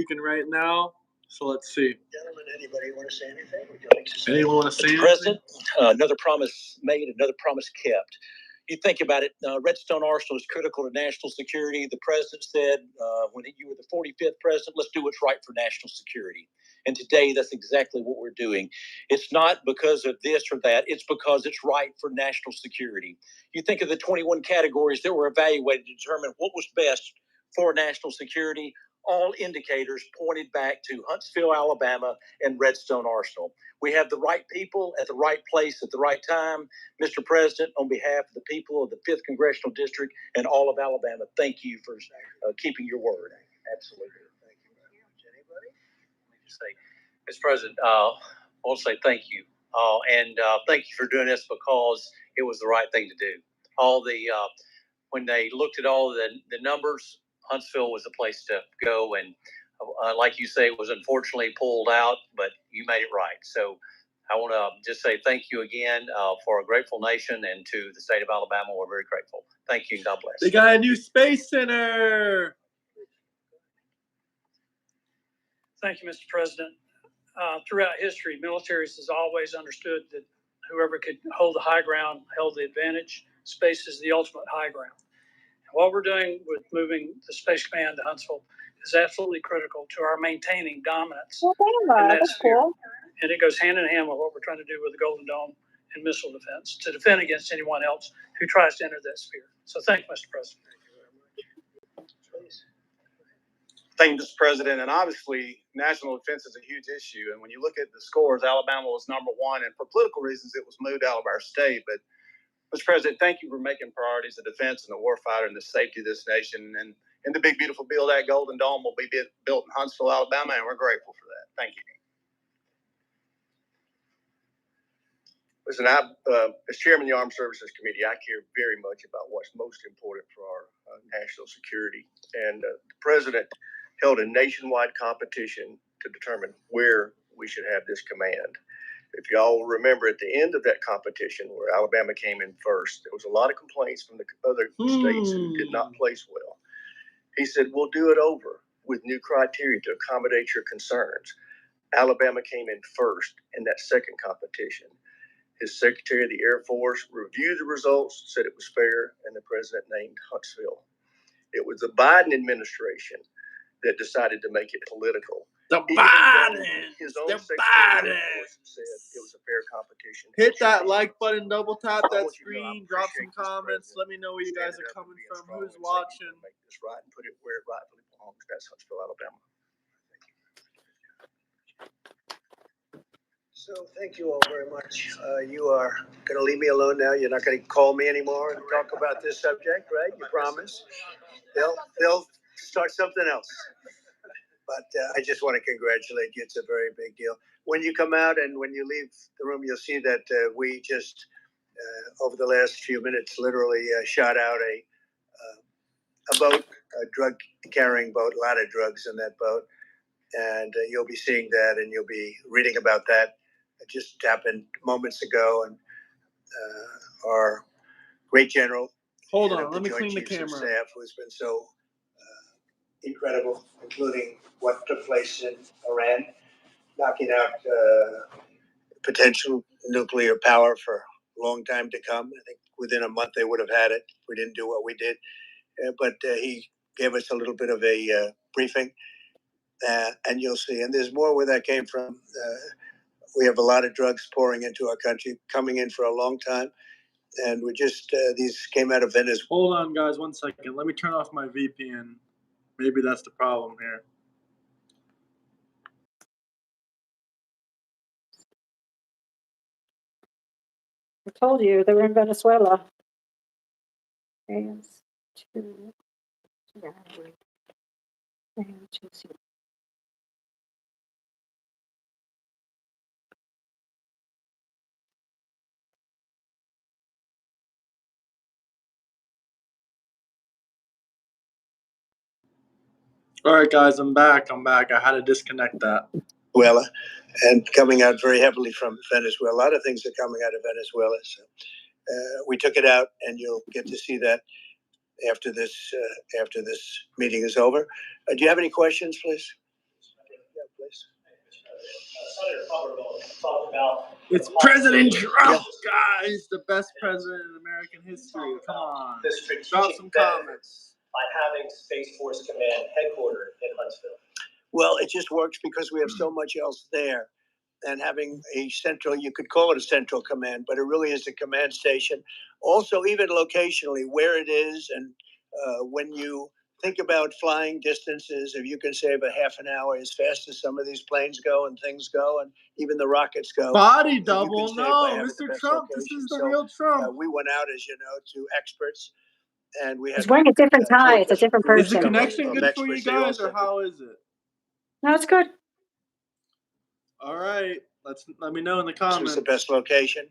speaking right now. So let's see. Gentlemen, anybody want to say anything? Would you like to say anyone want to say anything? President, another promise made, another promise kept. You think about it, Redstone Arsenal is critical to national security. The president said when you were the 45th president, let's do what's right for national security. And today, that's exactly what we're doing. It's not because of this or that. It's because it's right for national security. You think of the 21 categories that were evaluated to determine what was best for national security. All indicators pointed back to Huntsville, Alabama, and Redstone Arsenal. We have the right people at the right place at the right time. Mr. President, on behalf of the people of the 5th Congressional District and all of Alabama, thank you for keeping your word. Absolutely. Thank you very much. Anybody? Let me just say, Mr. President, I want to say thank you. And thank you for doing this because it was the right thing to do. When they looked at all the numbers, Huntsville was the place to go. And like you say, it was unfortunately pulled out, but you made it right. So I want to just say thank you again for a grateful nation, and to the state of Alabama, we're very grateful. Thank you, and God bless. They got a new space center. Thank you, Mr. President. Throughout history, militaries has always understood that whoever could hold the high ground held the advantage. Space is the ultimate high ground. And what we're doing with moving the Space Command to Huntsville is absolutely critical to our maintaining dominance. That's cool. And it goes hand in hand with what we're trying to do with the Golden Dome and missile defense to defend against anyone else who tries to enter that sphere. So thank you, Mr. President. Thank you very much. Please. Thank you, Mr. President. And obviously, national defense is a huge issue. And when you look at the scores, Alabama was number one. And for political reasons, it was moved out of our state. But, Mr. President, thank you for making priorities of defense and the warfighter and the safety of this nation. And in the big, beautiful bill, that Golden Dome will be built in Huntsville, Alabama, and we're grateful for that. Thank you. Listen, as chairman of the Armed Services Committee, I care very much about what's most important for our national security. And the president held a nationwide competition to determine where we should have this command. If y'all remember, at the end of that competition, where Alabama came in first, there was a lot of complaints from the other states who did not place well. He said, we'll do it over with new criteria to accommodate your concerns. Alabama came in first in that second competition. His Secretary of the Air Force reviewed the results, said it was fair, and the president named Huntsville. It was the Biden administration that decided to make it political. The Biden. His own The Secretary of the Air Biden. Force said it was a fair competition. Hit that like button, double tap I that want you to know I screen, drop some appreciate this comments. president Let me know where you guys are standing up coming and being from, strong who's and saying, watching. "Make this right and put it where it rightfully belongs." That's Huntsville, Alabama. So thank you all very much. You are going to leave me alone now. You're not going to call me anymore and talk about this subject, right? You promise? They'll start something else. But I just want to congratulate you. It's a very big deal. When you come out and when you leave the room, you'll see that we just, over the last few minutes, literally shot out a boat, a drug-carrying boat, a lot of drugs in that boat. And you'll be seeing that and you'll be reading about that. It just happened moments ago. And our great general, Hold head on, of let me Joint clean the Chiefs of camera. Staff, who's been so incredible, including what took place in Iran, knocking out potential nuclear power for a long time to come. I think within a month they would have had it. We didn't do what we did. But he gave us a little bit of a briefing, and you'll see. And there's more where that came from. We have a lot of drugs pouring into our country, coming in for a long time. And we just, these came out of Venezuela. Hold on, guys, 1 second. Let me turn off my VPN. Maybe that's the problem here. I told you they were in Venezuela. And two. And two. All right, guys, I'm back. I had to disconnect that. Venezuela, and coming out very heavily from Venezuela. A lot of things are coming out of Venezuela. So we took it out, and you'll get to see that after this meeting is over. Do you have any questions, please? Senator Somerville talked about. It's President Trump, guys, the best president in American history. Come on, The drop strategic some benefits comments. by having Space Force Command headquartered in Huntsville. Well, it just works because we have so much else there. And having a central, you could call it a central command, but it really is a command station. Also, even locationally, where it is, and when you think about flying distances, if you can save a half an hour as fast as some of these planes go and things go, and even the rockets go. Body you double, can save by no, having the Mr. best Trump, this location. is the So, real Trump. we went out, as you know, to experts, and we had. He's wearing a different tie. It's a different Is the person. connection good for you experts. They guys, also or how is it? No, it's good. All right, let me know in the This comments. was the best location.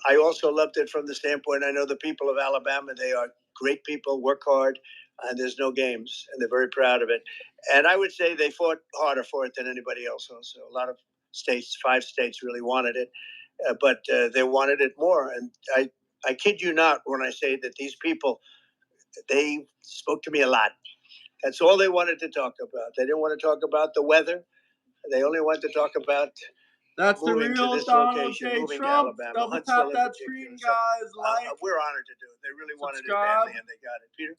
I also loved it from the standpoint, I know the people of Alabama, they are great people, work hard, and there's no games, and they're very proud of it. And I would say they fought harder for it than anybody else also. A lot of states, 5 states really wanted it, but they wanted it more. And I kid you not when I say that these people, they spoke to me a lot. That's all they wanted to talk about. They didn't want to talk about the weather. They only wanted to talk about That's the moving to real this Donald location, J. moving to Trump. Alabama, Double Huntsville tap in that particular. screen, So, guys. Like, we're honored to do it. They really wanted subscribe. it badly, and they got it. Peter?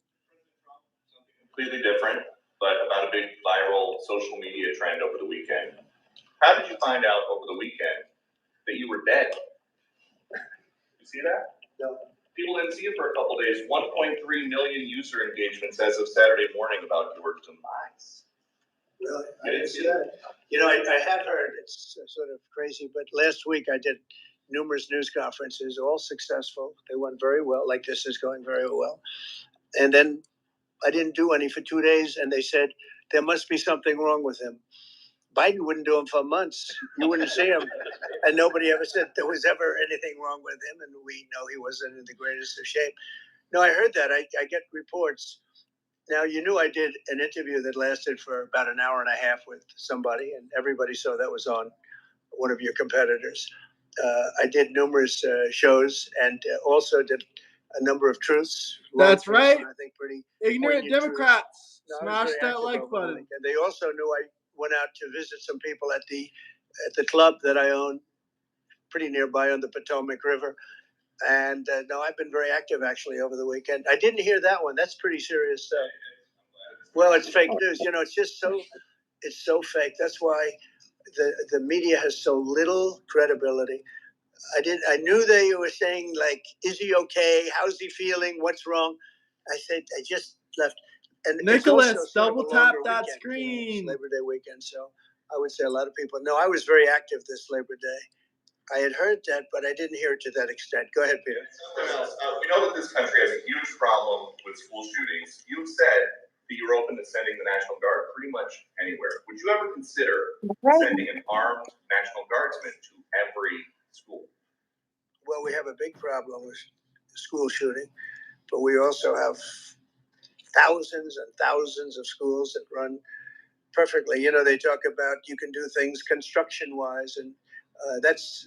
Completely different, but about a big viral social media trend over the weekend. How did you find out over the weekend that you were dead? You see that? No. People didn't see it for a couple days. 1.3 million user engagements as of Saturday morning about your demise. Really? I didn't see that. You know, I had heard, it's sort of crazy, but last week I did numerous news conferences, all successful. They went very well, like this is going very well. And then I didn't do any for 2 days, and they said there must be something wrong with him. Biden wouldn't do them for months. You wouldn't see him. And nobody ever said there was ever anything wrong with him, and we know he wasn't in the greatest of shape. No, I heard that. I get reports. Now, you knew I did an interview that lasted for about an hour and a half with somebody, and everybody saw that was on one of your competitors. I did numerous shows and also did a number of truths. That's long truths, right. and I think pretty Ignorant poignant Democrats, truths. No, I was smash very that active like over the button. weekend. They also knew I went out to visit some people at the club that I own, pretty nearby on the Potomac River. And no, I've been very active actually over the weekend. I didn't hear that one. That's pretty serious stuff. Well, it's fake news. You know, it's just it's so fake. That's why the media has so little credibility. I knew they were saying, like, is he okay? How's he feeling? What's wrong? I said, I just left. And Nicholas, it's also sort of double a tap longer that weekend, screen. Labor Day weekend. So I would say a lot of people, no, I was very active this Labor Day. I had heard that, but I didn't hear it to that extent. Go ahead, Peter. We know that this country has a huge problem with school shootings. You've said that you're open to sending the National Guard pretty much anywhere. Would you ever consider sending an armed National Guardsman to every school? Well, we have a big problem with school shooting, but we also have thousands and thousands of schools that run perfectly. You know, they talk about you can do things construction-wise, and that's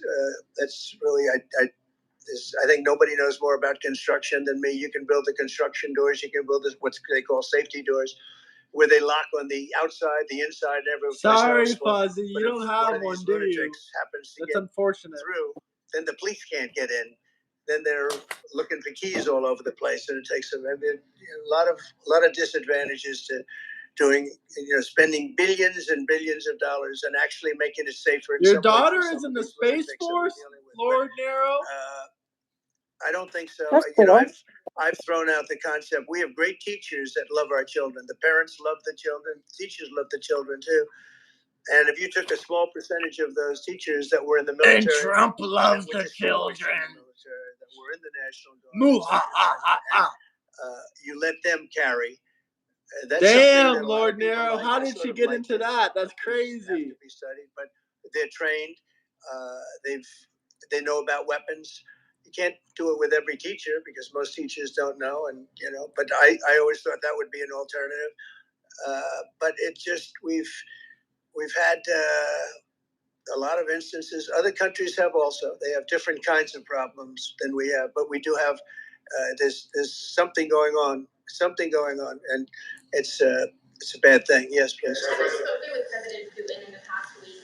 really I think nobody knows more about construction than me. You can build the construction doors. You can build what they call safety doors, where they lock on the outside, the inside, and every place. Sorry, else. Fuzzy, you But don't if have of one, these do you? lunatics happens to That's get unfortunate. through, then the police can't get in. Then they're looking for keys all over the place, and it takes them a lot of disadvantages to doing, spending billions and billions of dollars and actually making it safer. Your daughter is in the Space Force, Lord Nero? I don't think so. That's You know, cool. I've thrown out the concept. We have great teachers that love our children. The parents love the children. Teachers love the children too. And if you took a small percentage of those teachers that were in the military, And Trump loves that were the distinguished children. in the military, that were in the National Guard, you let them carry. That's damn, Lord Nero, how did she get into that? That's crazy. Have to be studied, but they're trained. They know about weapons. You can't do it with every teacher because most teachers don't know, and But I always thought that would be an alternative. But it just we've had a lot of instances. Other countries have also. They have different kinds of problems than we have, but we do have. There's something going on. And it's a bad thing. Yes, please. I spoke with President Putin in the past week,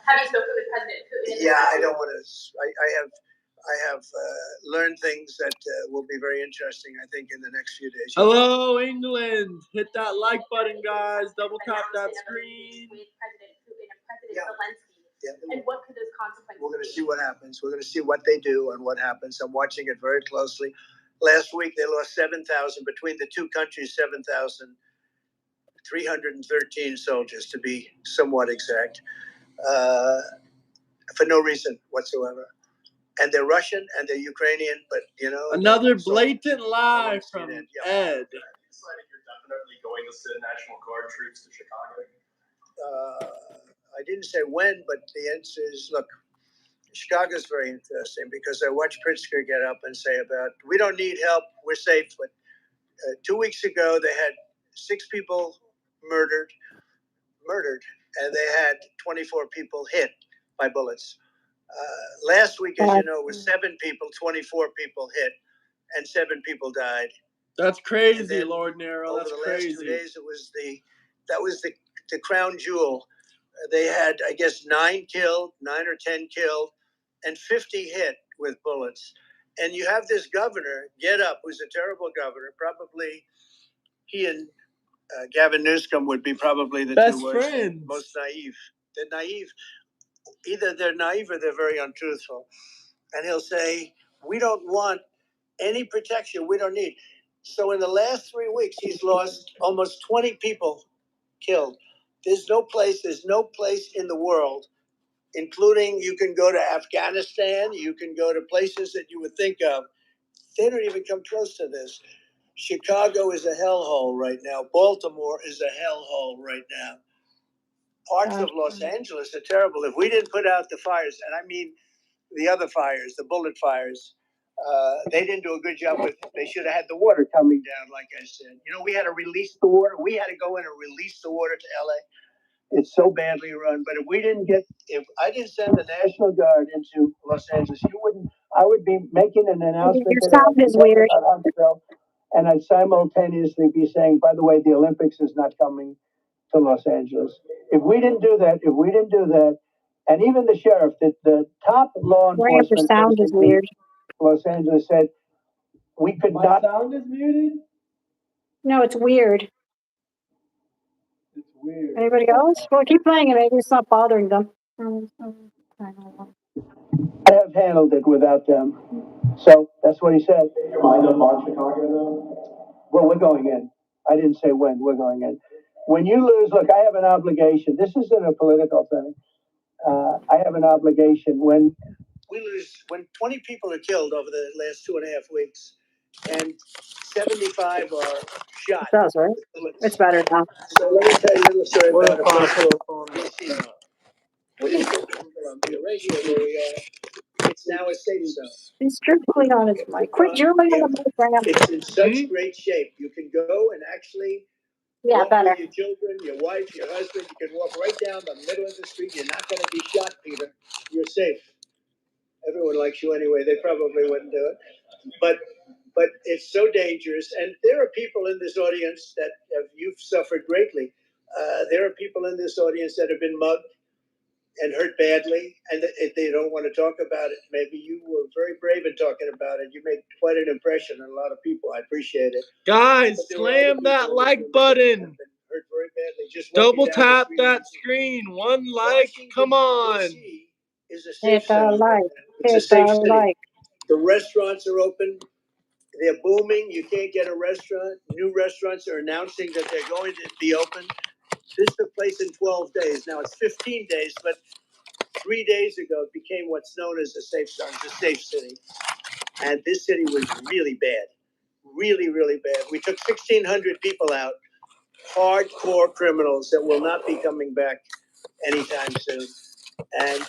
Have you spoken with President Putin? Yeah, I don't want to. I have learned things that will be very interesting, I think, in the next few days. Hello, England. Hit that like button, guys. Double tap that screen. With President Putin and President Yeah. Zelensky. Yeah. And what could those consequences We're going to be? see what happens. We're going to see what they do and what happens. I'm watching it very closely. Last week, they lost 7,000, between the two countries, 7,313 soldiers, to be somewhat exact, for no reason whatsoever. And they're Russian and they're Ukrainian, but, you know. Another blatant lie from Ed. Decided you're definitely going to send National Guard troops to Chicago? I didn't say when, but the answer is, look, Chicago's very interesting because I watched Pritzker get up and say about, we don't need help, we're safe. But 2 weeks ago, they had 6 people murdered, and they had 24 people hit by bullets. Last week, as you know, it was 7 people, 24 people hit, and 7 people died. That's crazy, Lord Nero. Over That's the crazy. last 2 days, that was the crown jewel. They had, I guess, 9 or 10 killed, and 50 hit with bullets. And you have this governor get up, who's a terrible governor. Probably he and Gavin Newsom would be probably the best two worst, friends. most naive. They're naive. Either they're naive or they're very untruthful. And he'll say, we don't want any protection. We don't need. So in the last 3 weeks, he's lost almost 20 people killed. There's no place in the world, including, you can go to Afghanistan, you can go to places that you would think of. They don't even come close to this. Chicago is a hellhole right now. Baltimore is a hellhole right now. Parts of Los Angeles are terrible. If we didn't put out the fires, and I mean the other fires, the bullet fires, they didn't do a good job with it. They should have had the water coming down, like I said. You know, we had to release the water. We had to go in and release the water to LA. It's so badly run. But if I didn't send the National Guard into Los Angeles, I would be making an announcement. Your sound is weird. About Huntsville, and I'd simultaneously be saying, by the way, the Olympics is not coming to Los Angeles. If we didn't do that, and even the sheriff, the top law Your enforcement sound person is weird. in Los Angeles said, we could My not. sound is muted? No, it's weird. It's weird. Anybody else? Well, keep playing it. Maybe it's not bothering them. I have handled it without them. So that's what he said. You mind up on Chicago though? Well, we're going in. I didn't say when. We're going in. When you lose, look, I have an obligation. This isn't a political thing. I have an obligation. When we lose, when 20 people are killed over the last 2.5 weeks, and 75 are shot. It does, right? It's better now. So let me tell you a little story What about a possible phone. Columbia, right here where we are. It's now a safe zone. He's strictly on his mic. Quit drilling on the program. It's in such great shape. You can go and actually walk better. with your children, your wife, your husband. You can walk right down the middle of the street. You're not going to be shot, Peter. You're safe. Everyone likes you anyway. They probably wouldn't do it. But it's so dangerous. And there are people in this audience that you've suffered greatly. There are people in this audience that have been mugged and hurt badly, and they don't want to talk about it. Maybe you were very brave in talking about it. You made quite an impression on a lot of people. I appreciate it. Guys, slam that like button. Hurt very badly. Just Double walking down the tap street. that screen. One like. Come on. DC is a safe Hit the zone. like. It's a Hit safe the city. like. The restaurants are open. They're booming. You can't get a restaurant. New restaurants are announcing that they're going to be open. This took place in 12 days. Now it's 15 days, but 3 days ago it became what's known as a safe zone, a safe city. And this city was really bad. Really, really bad. We took 1,600 people out, hardcore criminals that will not be coming back anytime soon. And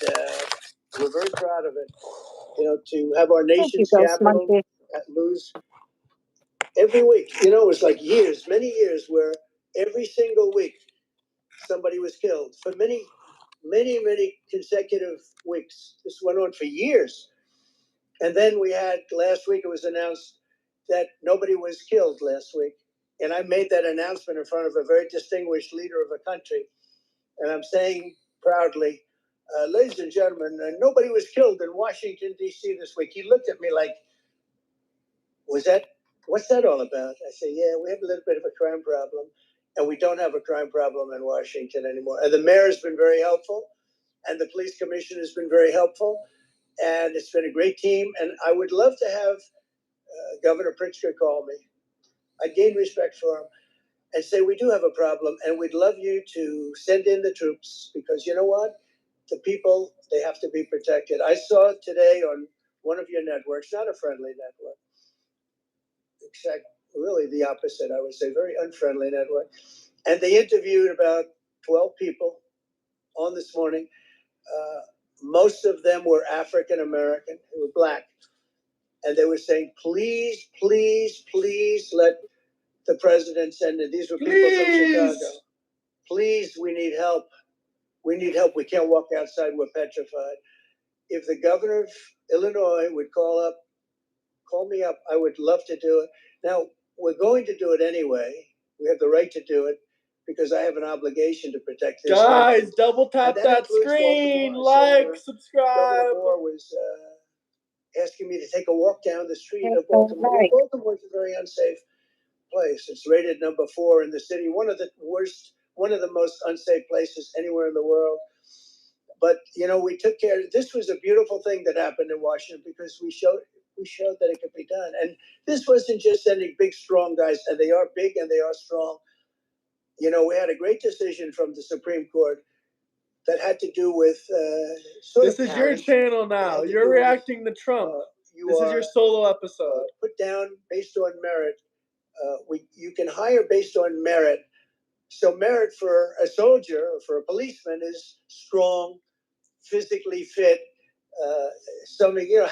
we're very proud of it. You know, to have our nation's capital lose every week. You know, it was like years, many years, where every single week somebody was killed for many consecutive weeks. This went on for years. And then we had, last week it was announced that nobody was killed last week. And I made that announcement in front of a very distinguished leader of a country. And I'm saying proudly, Ladies and gentlemen, nobody was killed in Washington, D.C. this week. He looked at me like, what's that all about? I say, yeah, we have a little bit of a crime problem, and we don't have a crime problem in Washington anymore. And the mayor has been very helpful, and the police commission has been very helpful, and it's been a great team. And I would love to have Governor Pritzker call me. I gain respect for him and say, we do have a problem, and we'd love you to send in the troops, because you know what? The people, they have to be protected. I saw today on one of your networks, not a friendly network, except really the opposite, I would say, very unfriendly network. And they interviewed about 12 people on this morning. Most of them were African American, they were black. And they were saying, please, please, please let the president send in. These were people from Chicago. Please, we need help. We need help. We can't walk outside. We're petrified. If the governor of Illinois would call me up, I would love to do it. Now, we're going to do it anyway. We have the right to do it because I have an obligation to protect this Guys, country. double tap And that includes screen, Baltimore. like, So, subscribe. Governor Moore was asking me to take a walk down the street of That's Baltimore. right. Well, Baltimore's a very unsafe place. It's rated number 4 in the city, one of the most unsafe places anywhere in the world. But we took care. This was a beautiful thing that happened in Washington because we showed that it could be done. And this wasn't just sending big, strong guys, and they are big and they are strong. We had a great decision from the Supreme Court that had to do with This is your channel now. You're reacting to Trump. This is your solo episode. Put down based on merit. You can hire based on merit. So merit for a soldier or for a policeman is strong, physically fit,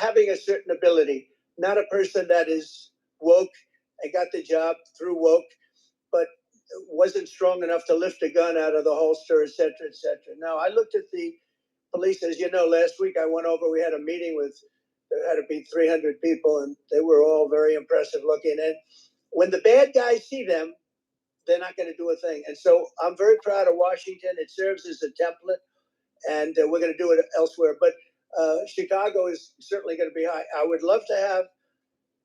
having a certain ability, not a person that is woke and got the job through woke, but wasn't strong enough to lift a gun out of the holster, et cetera, et cetera. Now, I looked at the police, as you know, last week I went over, we had a meeting there had to be 300 people, and they were all very impressive looking. And when the bad guys see them, they're not going to do a thing. And so I'm very proud of Washington. It serves as a template, and we're going to do it elsewhere. But Chicago is certainly going to be high. I would love to have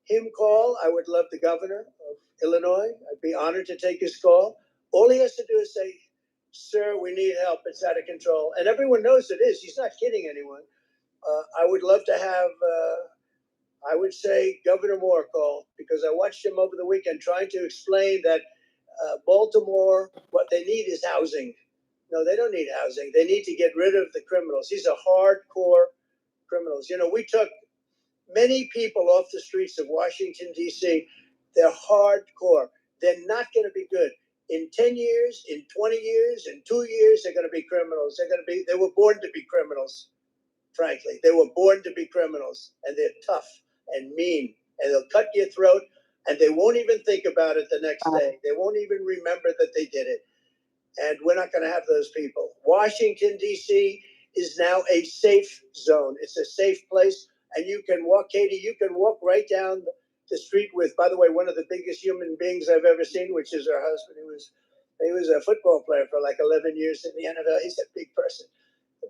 him call. I would love the governor of Illinois. I'd be honored to take his call. All he has to do is say, sir, we need help. It's out of control. And everyone knows it is. He's not kidding anyone. I would love to have, I would say, Governor Moore call, because I watched him over the weekend trying to explain that Baltimore, what they need is housing. No, they don't need housing. They need to get rid of the criminals. These are hardcore criminals. We took many people off the streets of Washington, D.C. They're hardcore. They're not going to be good. In 10 years, in 20 years, in 2 years, they're going to be criminals. They were born to be criminals, frankly. They were born to be criminals, and they're tough and mean, and they'll cut your throat, and they won't even think about it the next day. They won't even remember that they did it. And we're not going to have those people. Washington, D.C. is now a safe zone. It's a safe place. And you can walk, Katie, you can walk right down the street with, by the way, one of the biggest human beings I've ever seen, which is her husband. He was a football player for like 11 years in the NFL. He's a big person.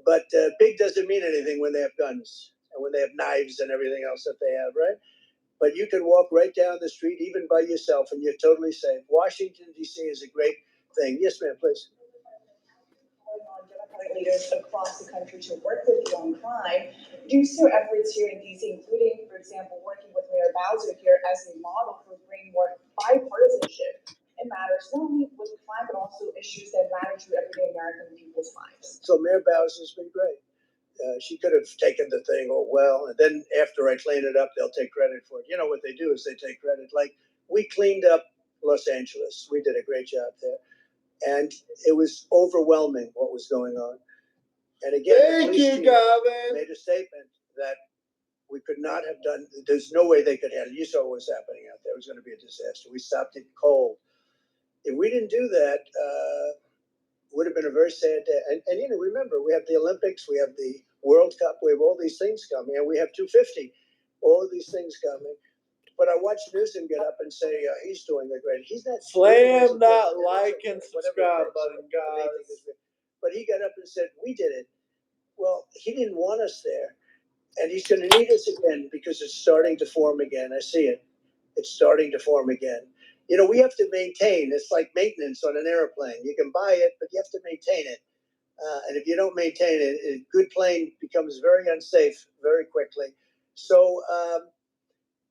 But big doesn't mean anything when they have guns and when they have knives and everything else that they have, right? But you can walk right down the street, even by yourself, and you're totally safe. Washington, D.C. is a great thing. Yes, ma'am, please. Democratic leaders across the country to work with you on crime. Do you see your efforts here in DC, including, for example, working with Mayor Bowser here as a model for bringing more bipartisanship in matters not only with crime, but also issues that matter to everyday American people's lives? So Mayor Bowser's been great. She could have taken the thing well, and then after I clean it up, they'll take credit for it. You know what they do is they take credit. Like, we cleaned up Los Angeles. We did a great job there. And it was overwhelming what was going on. And again, Thank you, Gavin. Made a statement that we could not have done. There's no way they could handle it. You saw what was happening out there. It was going to be a disaster. We stopped it cold. If we didn't do that, it would have been a very sad day. And remember, we have the Olympics, we have the World Cup, we have all these things coming, and we have 250, all of these things coming. But I watched Newsom get up and say he's doing a great. He's not. Slam that like and subscribe button, guys. But he got up and said, "We did it." Well, he didn't want us there. And he's going to need us again because it's starting to form again. I see it. It's starting to form again. You know, we have to maintain. It's like maintenance on an airplane. You can buy it, but you have to maintain it. And if you don't maintain it, a good plane becomes very unsafe very quickly. So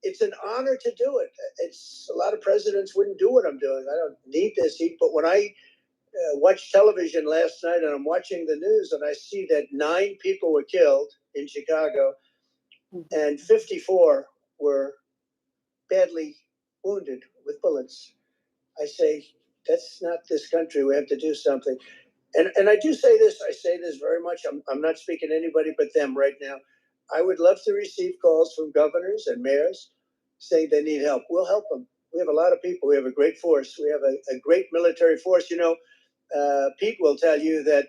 it's an honor to do it. It's a lot of presidents wouldn't do what I'm doing. I don't need this heat. But when I watched television last night and I'm watching the news and I see that 9 people were killed in Chicago and 54 were badly wounded with bullets, I say, that's not this country. We have to do something. And I do say this, I say this very much. I'm not speaking to anybody but them right now. I would love to receive calls from governors and mayors saying they need help. We'll help them. We have a lot of people. We have a great force. We have a great military force. You know, Pete will tell you that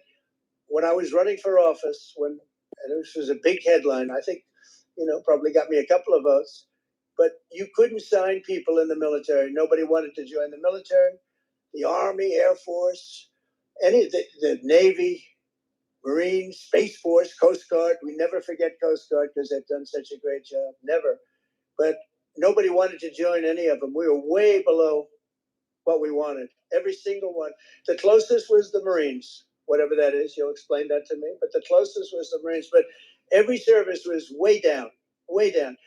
when I was running for office, and this was a big headline, I think, you know, probably got me a couple of votes, but you couldn't sign people in the military. Nobody wanted to join the military, the Army, Air Force, any of the Navy, Marines, Space Force, Coast Guard. We never forget Coast Guard because they've done such a great job. Never. But nobody wanted to join any of them. We were way below what we wanted. Every single one. The closest was the Marines, whatever that is. You'll explain that to me. But the closest was the Marines. But every service was way down, way down.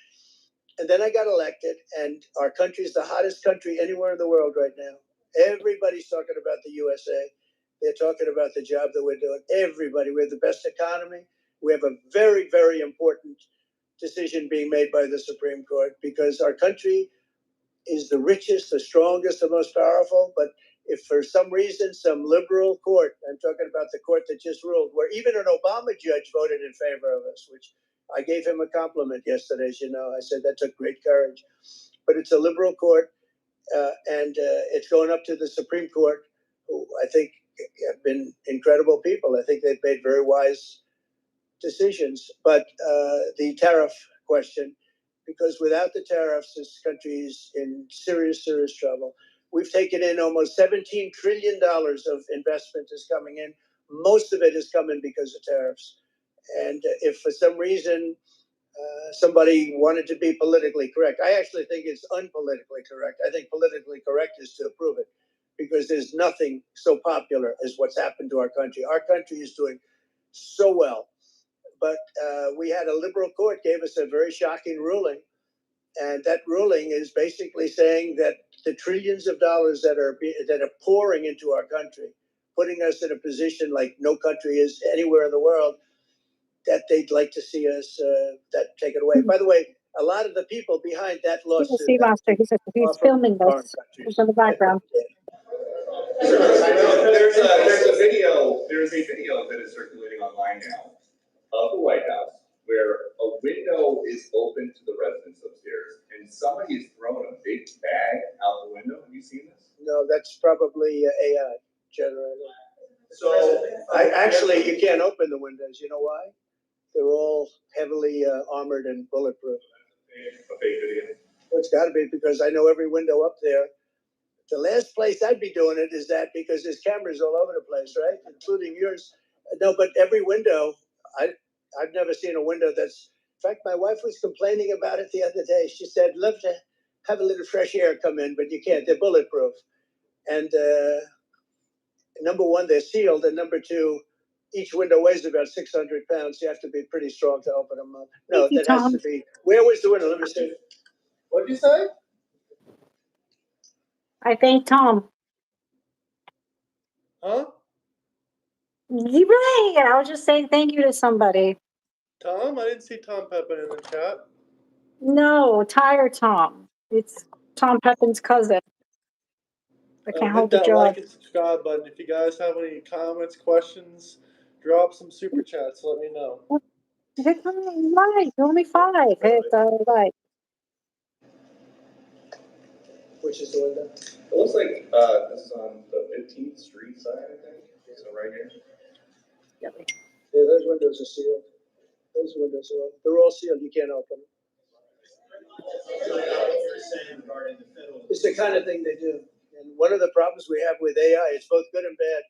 And then I got elected, and our country is the hottest country anywhere in the world right now. Everybody's talking about the USA. They're talking about the job that we're doing. Everybody. We have the best economy. We have a very, very important decision being made by the Supreme Court because our country is the richest, the strongest, the most powerful. But if for some reason some liberal court, I'm talking about the court that just ruled, where even an Obama judge voted in favor of us, which I gave him a compliment yesterday, as you know. I said that took great courage. But it's a liberal court, and it's going up to the Supreme Court, who I think have been incredible people. I think they've made very wise decisions. But the tariff question, because without the tariffs, this country is in serious, serious trouble. We've taken in almost $17 trillion of investment is coming in. Most of it is coming because of tariffs. And if for some reason somebody wanted to be politically correct, I actually think it's unpolitically correct. I think politically correct is to approve it because there's nothing so popular as what's happened to our country. Our country is doing so well. But we had a liberal court gave us a very shocking ruling. And that ruling is basically saying that the trillions of dollars that are pouring into our country, putting us in a position like no country is anywhere in the world, that they'd like to see us take it away. By the way, a lot of the people behind that lawsuit. See, Master, he's filming this. He's in the background. There's a video that is circulating online now of the White House where a window is open to the residents upstairs and somebody has thrown a big bag out the window. Have you seen this? No, that's probably AI generated. So you can't open the windows. You know why? They're all heavily armored and bulletproof. A fake video. Well, it's got to be because I know every window up there. The last place I'd be doing it is that because there's cameras all over the place, right? Including yours. No, but every window, I've never seen a window that's. In fact, my wife was complaining about it the other day. She said, "Love to have a little fresh air come in, but you can't. They're bulletproof." And number one, they're sealed, and number two, each window weighs about 600 pounds. You have to be pretty strong to open them up. No, that has to be. Where was the window? Let me see. What did you say? I thank Tom. Huh? You're right. I was just saying thank you to somebody. Tom? I didn't see Tom Pepin in the chat. No, Tire Tom. It's Tom Pepin's cousin. I can't hold the Hit that job. like and subscribe button. If you guys have any comments, questions, drop some super chats. Let me know. Hit the like. Only 5. Hit the like. Which is the window? It looks like this is on the 15th Street side, I think. So right here. Yeah, those windows are sealed. Those windows are. They're all sealed. You can't open them. It's the kind of thing they do. And one of the problems we have with AI, it's both good and bad.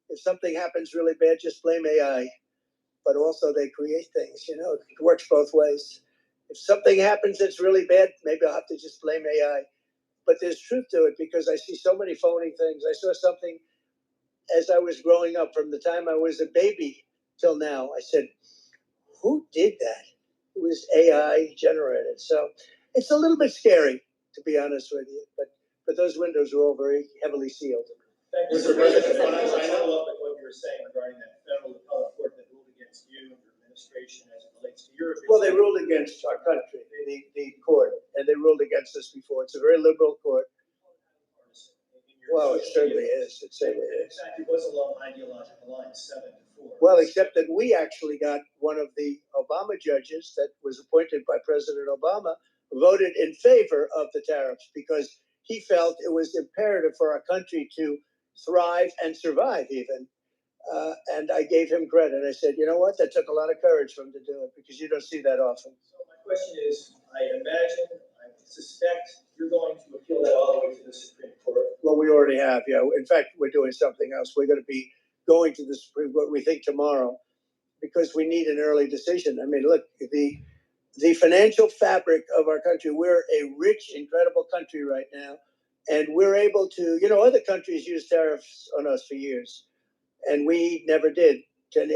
If something happens really bad, just blame AI. but also they create things. You know, it works both ways. If something happens that's really bad, maybe I'll have to just blame AI. But there's truth to it because I see so many phony things. I saw something as I was growing up, from the time I was a baby till now. I said, who did that? It was AI generated. So it's a little bit scary, to be honest with you. But those windows are all very heavily sealed. Thank you, Mr. President. I follow up with what you were saying regarding that federal appellate court that ruled against you and your administration as it relates to your. Well, they ruled against our country, the court, and they ruled against us before. It's a very liberal court. Well, it certainly is. It certainly is. In fact, it was along ideological lines, 7-4. Well, except that we actually got one of the Obama judges that was appointed by President Obama voted in favor of the tariffs because he felt it was imperative for our country to thrive and survive even. And I gave him credit. I said, you know what? That took a lot of courage for him to do it because you don't see that often. So my question is, I suspect you're going to appeal that all the way to the Supreme Court. Well, we already have, yeah. In fact, we're doing something else. We're going to be going to the Supreme Court, we think, tomorrow, because we need an early decision. I mean, look, the financial fabric of our country, we're a rich, incredible country right now, and we're able to, you know, other countries use tariffs on us for years, and we never did.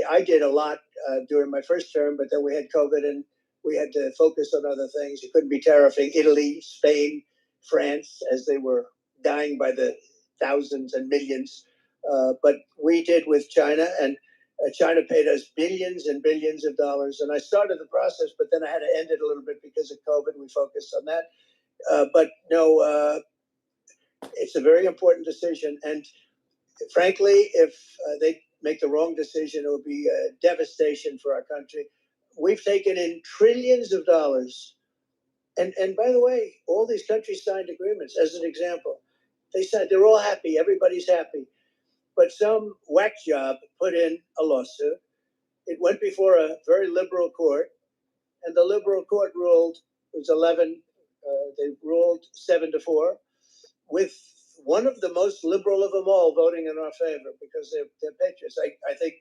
I did a lot during my first term, but then we had COVID, and we had to focus on other things. You couldn't be tariffing Italy, Spain, France, as they were dying by the thousands and millions. But we did with China, and China paid us billions and billions of dollars. And I started the process, but then I had to end it a little bit because of COVID. We focused on that. But no, it's a very important decision. And frankly, if they make the wrong decision, it would be a devastation for our country. We've taken in trillions of dollars. And by the way, all these countries signed agreements. As an example, they said they're all happy. Everybody's happy. But some whack job put in a lawsuit. It went before a very liberal court, and the liberal court ruled, it was 11, they ruled 7-4, with one of the most liberal of them all voting in our favor because they're patriots. I think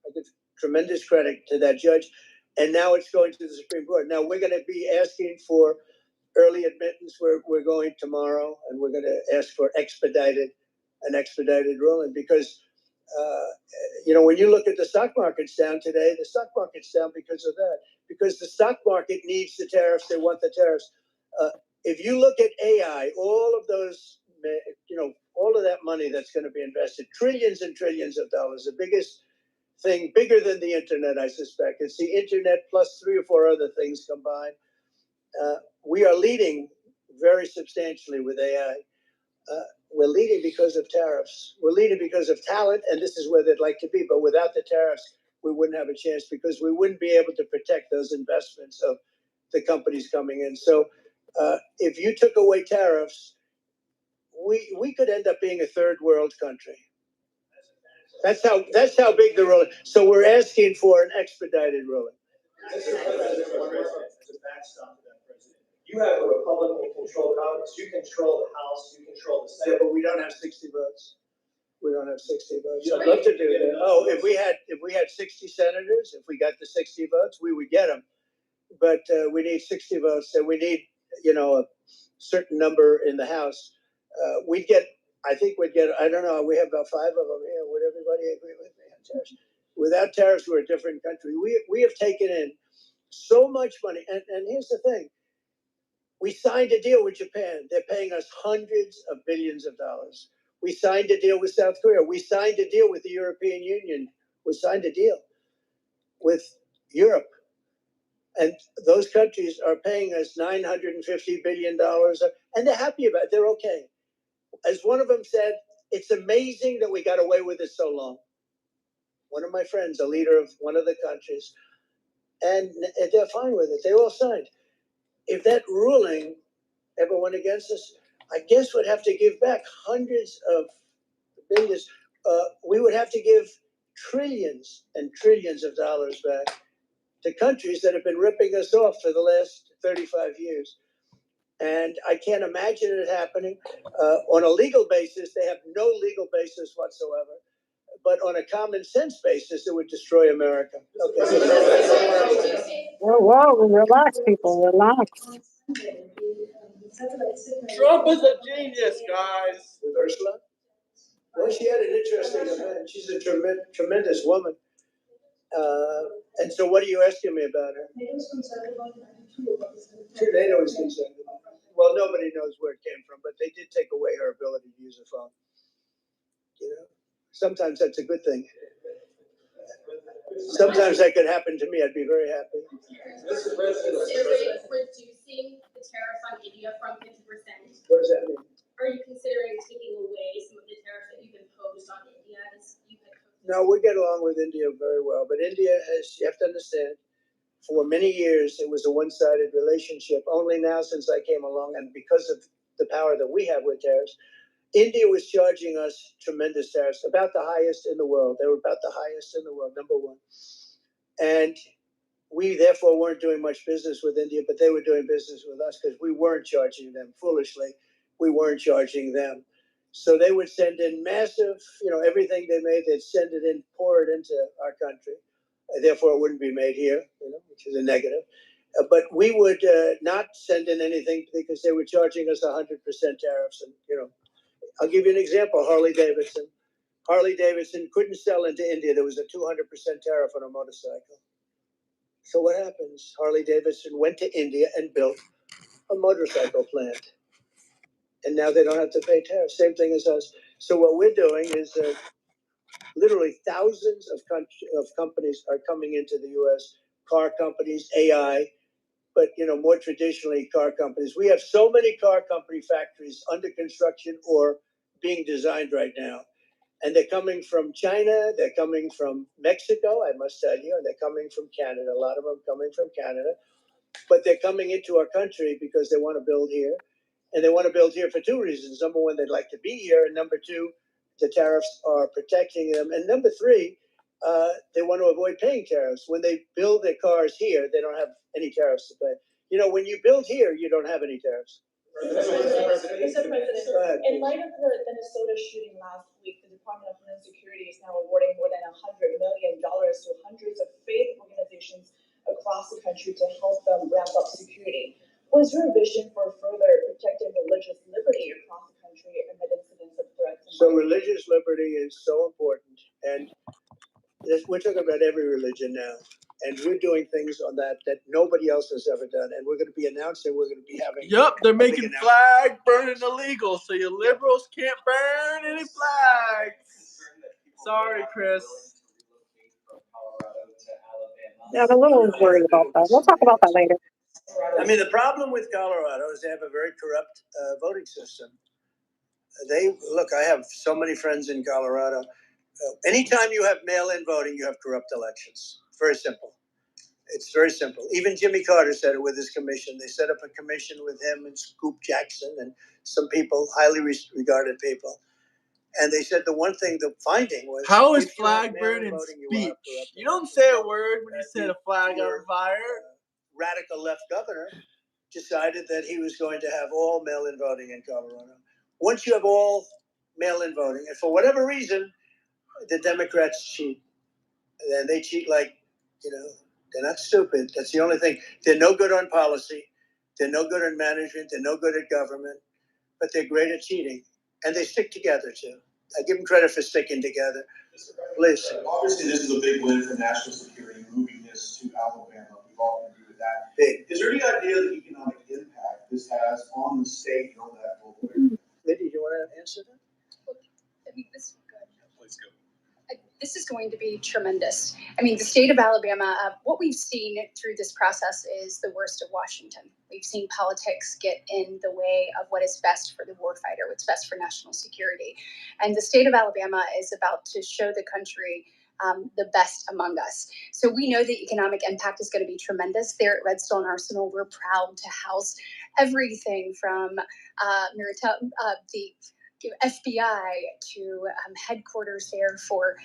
I give tremendous credit to that judge. And now it's going to the Supreme Court. Now we're going to be asking for early admittance. We're going tomorrow, and we're going to ask for an expedited ruling because, you know, when you look at the stock market's down today, the stock market's down because of that, because the stock market needs the tariffs. They want the tariffs. If you look at AI, all of those, you know, all of that money that's going to be invested, trillions and trillions of dollars, the biggest thing, bigger than the internet, I suspect. It's the internet plus 3 or 4 other things combined. We are leading very substantially with AI. We're leading because of tariffs. We're leading because of talent, and this is where they'd like to be. But without the tariffs, we wouldn't have a chance because we wouldn't be able to protect those investments of the companies coming in. So if you took away tariffs, we could end up being a third world country. That's how big the ruling. So we're asking for an expedited ruling. You have a Republican-controlled Congress. You control the House. You control the Senate. Yeah, but we don't have 60 votes. We don't have 60 votes. I'd love to do that. Oh, if we had 60 senators, if we got the 60 votes, we would get them. But we need 60 votes, and we need, you know, a certain number in the House. I think we'd get. I don't know. We have about 5 of them here. Would everybody agree with me on tariffs? Without tariffs, we're a different country. We have taken in so much money, and here's the thing. We signed a deal with Japan. They're paying us hundreds of billions of dollars. We signed a deal with South Korea. We signed a deal with the European Union. We signed a deal with Europe. And those countries are paying us $950 billion, and they're happy about it. They're okay. As one of them said, it's amazing that we got away with it so long. One of my friends, a leader of one of the countries, and they're fine with it. They all signed. If that ruling ever went against us, I guess we'd have to give back hundreds of billions. We would have to give trillions and trillions of dollars back to countries that have been ripping us off for the last 35 years. And I can't imagine it happening. On a legal basis, they have no legal basis whatsoever. but on a common sense basis, it would destroy America. Okay. Whoa, relax, people, relax. Trump is a genius, guys. With Ursula? Well, she had an interesting event. She's a tremendous woman. And so what are you asking me about her? NATO is concerned about NATO is concerned about it. Well, nobody knows where it came from, but they did take away her ability to use a phone. You know, sometimes that's a good thing. Sometimes that could happen to me. I'd be very happy. Mr. President, reducing the tariff on India from 50%. What does that mean? Are you considering taking away some of the tariffs that you've imposed on India? No, we get along with India very well, but India has, you have to understand, for many years it was a one-sided relationship. Only now since I came along, and because of the power that we have with tariffs, India was charging us tremendous tariffs, about the highest in the world. They were about the highest in the world, number one. And we therefore weren't doing much business with India, but they were doing business with us because we weren't charging them. Foolishly, we weren't charging them. So they would send in massive, everything they made, they'd send it in, pour it into our country. Therefore, it wouldn't be made here, which is a negative. But we would not send in anything because they were charging us 100% tariffs. And, I'll give you an example, Harley Davidson. Harley Davidson couldn't sell into India. There was a 200% tariff on a motorcycle. So what happens? Harley Davidson went to India and built a motorcycle plant. And now they don't have to pay tariffs. Same thing as us. So what we're doing is literally thousands of companies are coming into the U.S. Car companies, AI, but more traditionally car companies. We have so many car company factories under construction or being designed right now. And they're coming from China, they're coming from Mexico, I must tell you, and they're coming from Canada. A lot of them coming from Canada. But they're coming into our country because they want to build here. And they want to build here for two reasons. Number one, they'd like to be here. And number two, the tariffs are protecting them. And number three, they want to avoid paying tariffs. When they build their cars here, they don't have any tariffs to pay. When you build here, you don't have any tariffs. Mr. President, in light of the Minnesota shooting last week, the Department of Homeland Security is now awarding more than $100 million to hundreds of faith organizations across the country to help them ramp up security. What is your vision for further protecting religious liberty across the country amid incidents of threats? So religious liberty is so important, and we're talking about every religion now, and we're doing things on that nobody else has ever done, and we're going to be announcing, we're going to be having. Yep, they're making flag burning illegal, so your liberals can't burn any flags. Sorry, Chris. Yeah, I'm a little worried about that. We'll talk about that later. I mean, the problem with Colorado is they have a very corrupt voting system. I have so many friends in Colorado. Anytime you have mail-in voting, you have corrupt elections. Very simple. It's very simple. Even Jimmy Carter said it with his commission. They set up a commission with him and Scoop Jackson and some people, highly regarded people. And they said the finding was... How is flag burning speech? You don't say a word when you set a flag on fire. Radical left governor decided that he was going to have all mail-in voting in Colorado. Once you have all mail-in voting, and for whatever reason, the Democrats cheat. And they cheat like, they're not stupid. That's the only thing. They're no good on policy. They're no good on management. They're no good at government. But they're great at cheating. And they stick together, too. I give them credit for sticking together. Please. Obviously, this is a big win for national security, moving this to Alabama. We've all agreed with that. Big. Is there any idea of the economic impact this has on the state and on that local area? Lydia, do you want to answer that? Please go. This is going to be tremendous. I mean, the state of Alabama, what we've seen through this process is the worst of Washington. We've seen politics get in the way of what is best for the warfighter, what's best for national security. And the state of Alabama is about to show the country the best among us. So we know the economic impact is going to be tremendous. There at Redstone Arsenal, we're proud to house everything from the FBI to headquarters there for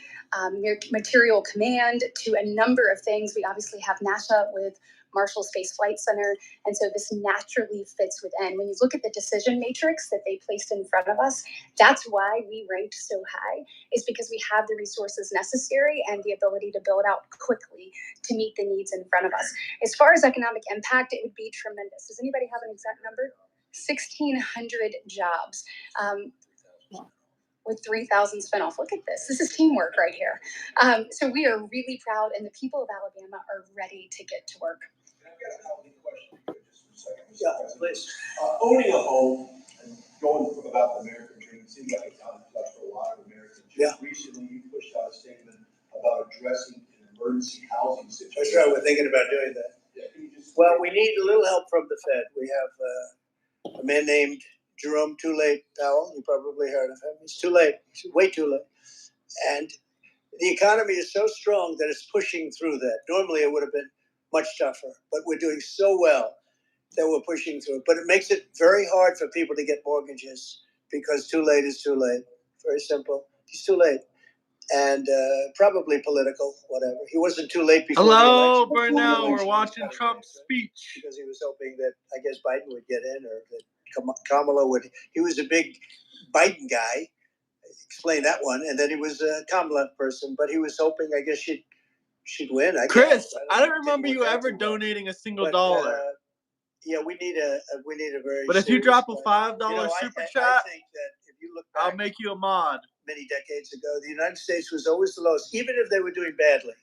material command to a number of things. We obviously have NASA with Marshall Space Flight Center. And so this naturally fits within. When you look at the decision matrix that they placed in front of us, that's why we ranked so high, is because we have the resources necessary and the ability to build out quickly to meet the needs in front of us. As far as economic impact, it would be tremendous. Does anybody have an exact number? 1,600 jobs. With 3,000 spin off. Look at this. This is teamwork right here. So we are really proud, and the people of Alabama are ready to get to work. Yeah, please. Owning a home and going about the American dream seems like a common touch for a lot of Americans. Yeah. Recently, you pushed out a statement about addressing an emergency housing situation. That's right. We're thinking about doing that. Yeah, can you just... Well, we need a little help from the Fed. We have a man named Jerome Too Late Powell. You probably heard of him. It's too late. It's way too late. And the economy is so strong that it's pushing through that. Normally, it would have been much tougher, but we're doing so well that we're pushing through it. But it makes it very hard for people to get mortgages because too late is too late. Very simple. He's too late. And probably political, whatever. He wasn't too late before the Hello, election. Burnell. We're watching Trump's speech. Because he was hoping that, I guess, Biden would get in, or that Kamala would. He was a big Biden guy. Explain that one. And then he was a Kamala person, but he was hoping, I guess, she'd win. Chris, I don't remember you ever donating a single dollar. Yeah, we need a very. But if you drop a $5 super chat, I think that if you look back, I'll make you a mod. Many decades ago, the United States was always the lowest, even if they were doing badly.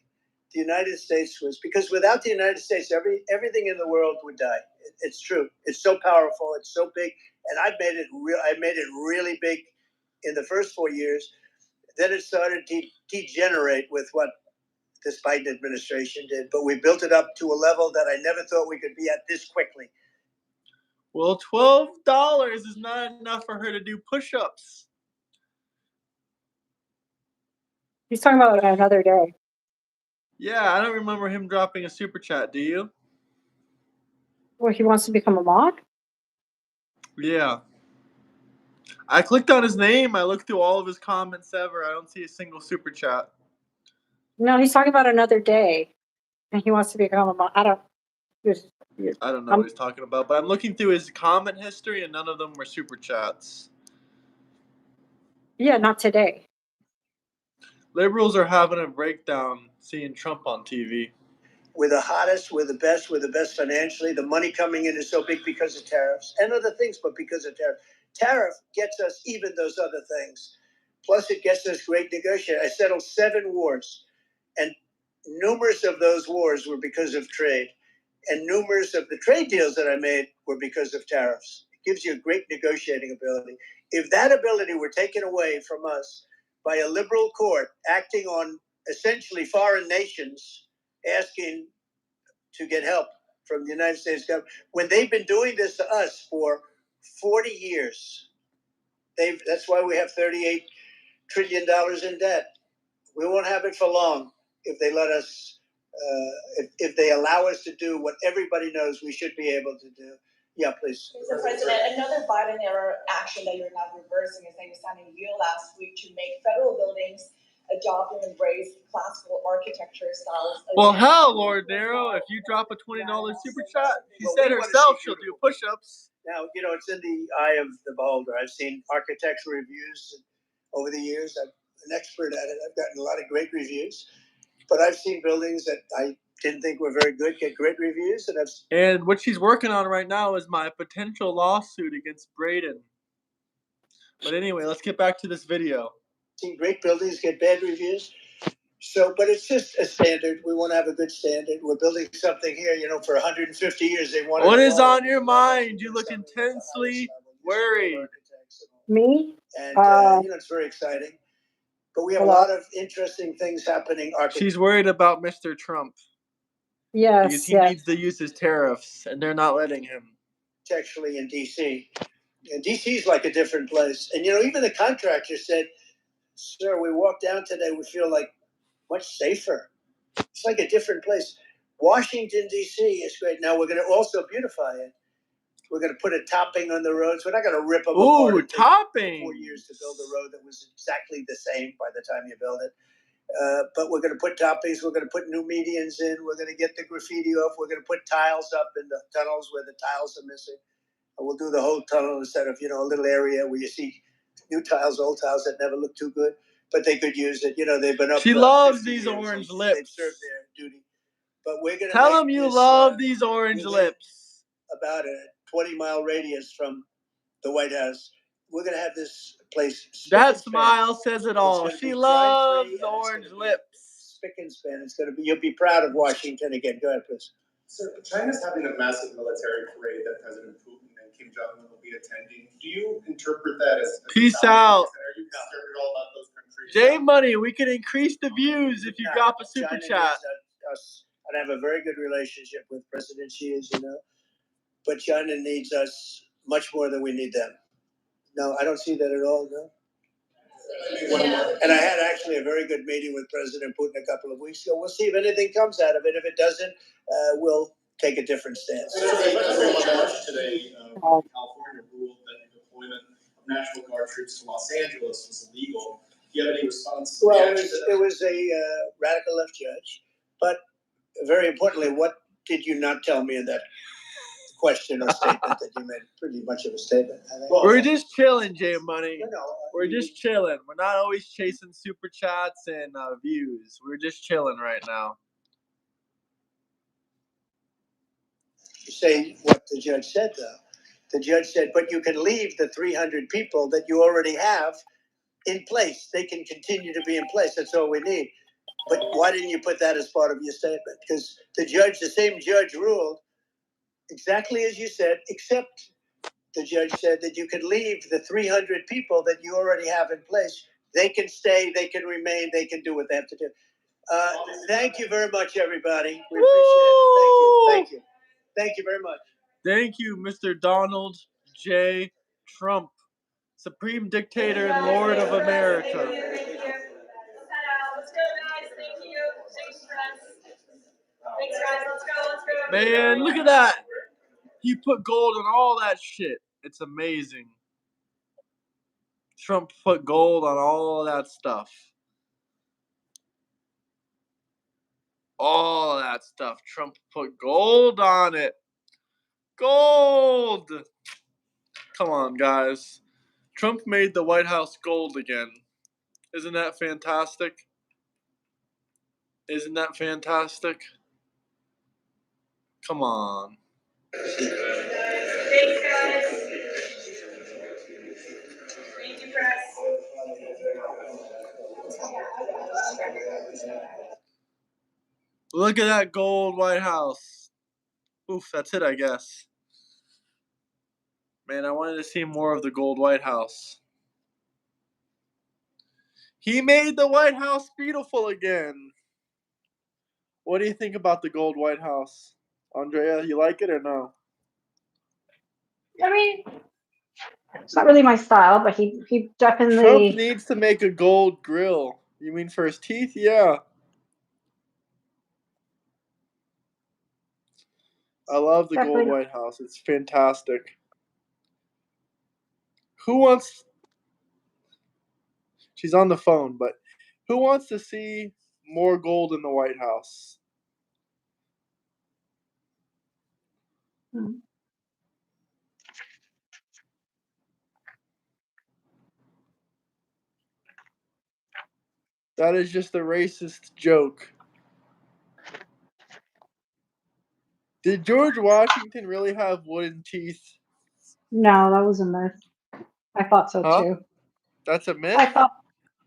The United States was, because without the United States, everything in the world would die. It's true. It's so powerful. It's so big, and I made it really big in the first 4 years. Then it started to degenerate with what this Biden administration did, but we built it up to a level that I never thought we could be at this quickly. Well, $12 is not enough for her to do push-ups. He's talking about another day. Yeah, I don't remember him dropping a super chat. Do you? Well, he wants to become a mod? Yeah. I clicked on his name. I looked through all of his comments ever. I don't see a single super chat. No, he's talking about another day. And he wants to become a mod. I don't know what he's talking about, but I'm looking through his comment history, and none of them were super chats. Yeah, not today. Liberals are having a breakdown seeing Trump on TV. We're the hottest, we're the best financially. The money coming in is so big because of tariffs and other things, but because of tariff. Tariff gets us even those other things. Plus, it gets us great negotiating. I settled 7 wars, and numerous of those wars were because of trade. And numerous of the trade deals that I made were because of tariffs. It gives you a great negotiating ability. If that ability were taken away from us by a liberal court acting on essentially foreign nations, asking to get help from the United States government, when they've been doing this to us for 40 years, that's why we have $38 trillion in debt. We won't have it for long if they let us, if they allow us to do what everybody knows we should be able to do. Yeah, please. Mr. President, another Biden era action that you're now reversing is that you're signing a deal last week to make federal buildings adopt and embrace classical architecture styles. Well, hell, Lord Darrow, if you drop a $20 super chat, she said herself she'll do push-ups. Now, it's in the eye of the beholder. I've seen architectural reviews over the years. I'm an expert at it. I've gotten a lot of great reviews. But I've seen buildings that I didn't think were very good get great reviews. And what she's working on right now is my potential lawsuit against Braden. But anyway, let's get back to this video. Seen great buildings get bad reviews. So, but it's just a standard. We want to have a good standard. We're building something here, for 150 years. They want. What is on your mind? You look intensely worried. Me? And, it's very exciting. But we have a lot of interesting things happening. She's worried about Mr. Trump. Yes. Because he needs to use his tariffs, and they're not letting him. Actually, in D.C. And D.C. is like a different place. And, even the contractor said, "Sir, we walk down today, we feel like much safer. It's like a different place." Washington, D.C. is great. Now, we're going to also beautify it. We're going to put a topping on the roads. We're not going to rip them apart. Ooh, topping! 4 years to build a road that was exactly the same by the time you build it. But we're going to put toppings. We're going to put new medians in. We're going to get the graffiti off. We're going to put tiles up in the tunnels where the tiles are missing. And we'll do the whole tunnel instead of, a little area where you see new tiles, old tiles that never look too good, but they could use it. They've been up. She loves these orange lips. They've served their duty. But we're going to tell them you love these orange lips. About a 20-mile radius from the White House. We're going to have this place. That smile says it all. She loves the orange lips. Spick and span. It's going to be. You'll be proud of Washington again. Go ahead, please. So China's having a massive military parade that President Putin and Kim Jong-un will be attending. Do you interpret that as peace out? Are you concerned at all about those countries? J Money, we can increase the views if you drop a super chat. I have a very good relationship with President Xi, as you know, but China needs us much more than we need them. No, I don't see that at all. No. And I had actually a very good meeting with President Putin a couple of weeks ago. We'll see if anything comes out of it. If it doesn't, we'll take a different stance. Today, California ruled that the deployment of National Guard troops to Los Angeles was illegal. Do you have any response? Well, it was a radical left judge, but very importantly, what did you not tell me in that question or statement that you made? Pretty much of a statement. We're just chilling, J Money. We're just chilling. We're not always chasing super chats and views. We're just chilling right now. You say what the judge said, though. The judge said, but you can leave the 300 people that you already have in place. They can continue to be in place. That's all we need. But why didn't you put that as part of your statement? Because the same judge ruled exactly as you said, except the judge said that you could leave the 300 people that you already have in place. They can stay, they can remain, they can do what they have to do. Thank you very much, everybody. We appreciate it. Thank you. Thank you very much. Thank you, Mr. Donald J. Trump, Supreme Dictator and Lord of America. Let's go, guys. Thank you. Thanks, guys. Let's go. Man, look at that. He put gold on all that shit. It's amazing. Trump put gold on all that stuff. All that stuff. Trump put gold on it. Gold! Come on, guys. Trump made the White House gold again. Isn't that fantastic? Isn't that fantastic? Come on. Thanks, guys. Thank you, press. Look at that gold White House. Oof, that's it, I guess. Man, I wanted to see more of the gold White House. He made the White House beautiful again. What do you think about the gold White House? Andrea, you like it or no? I mean, it's not really my style, but he definitely. Trump needs to make a gold grill. You mean for his teeth? Yeah. I love the gold White House. It's fantastic. Who wants... She's on the phone, but who wants to see more gold in the White House? That is just a racist joke. Did George Washington really have wooden teeth? No, that was a myth. I thought so too. That's a myth?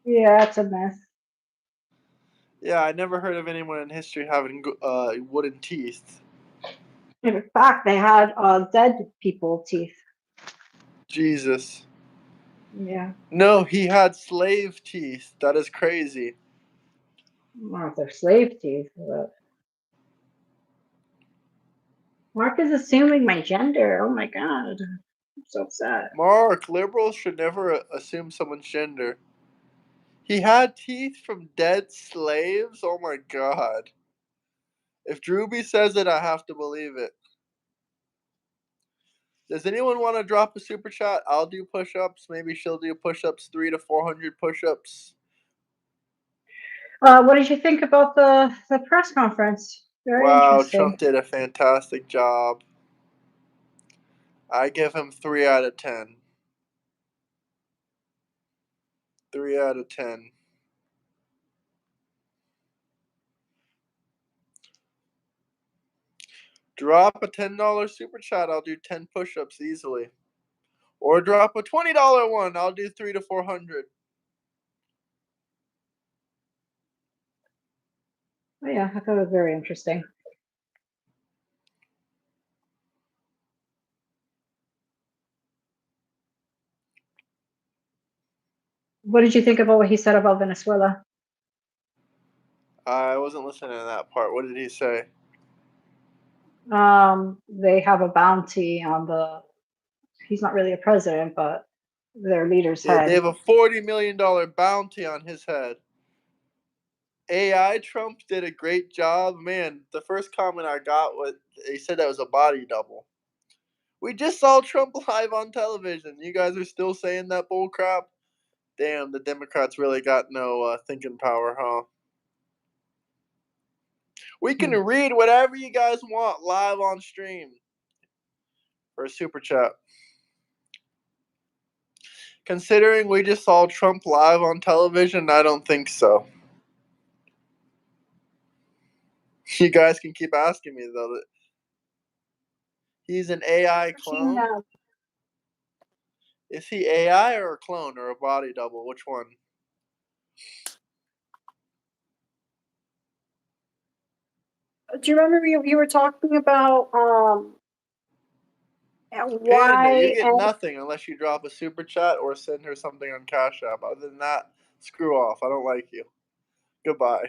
Yeah, it's a myth. Yeah, I never heard of anyone in history having wooden teeth. In fact, they had dead people teeth. Jesus. Yeah. No, he had slave teeth. That is crazy. Well, they're slave teeth, but... Mark is assuming my gender. Oh my god. I'm so upset. Mark, liberals should never assume someone's gender. He had teeth from dead slaves? Oh my god. If Drewby says it, I have to believe it. Does anyone want to drop a super chat? I'll do push-ups. Maybe she'll do push-ups, 300 to 400 push-ups. What did you think about the press conference? Very Wow, Trump interesting. did a fantastic job. I give him 3 out of 10. 3 out of 10. Drop a $10 super chat, I'll do 10 push-ups easily. Or drop a $20 one, I'll do 3 to 400. Oh, yeah, I thought it was very interesting. What did you think about what he said about Venezuela? I wasn't listening to that part. What did he say? They have a bounty on the. He's not really a president, but their leader's Yeah, they head. have a $40 million bounty on his head. AI Trump did a great job. Man, the first comment I got was they said that was a body double. We just saw Trump live on television. You guys are still saying that bull crap? Damn, the Democrats really got no thinking power, huh? We can read whatever you guys want live on stream. For a super chat. Considering we just saw Trump live on television, I don't think so. You guys can keep asking me, though. He's an AI clone? Is he AI or a clone or a body double? Which one? Do you remember you were talking about Panda, you why get and nothing unless you drop a super chat or send her something on Cash App. Other than that, screw off. I don't like you. Goodbye.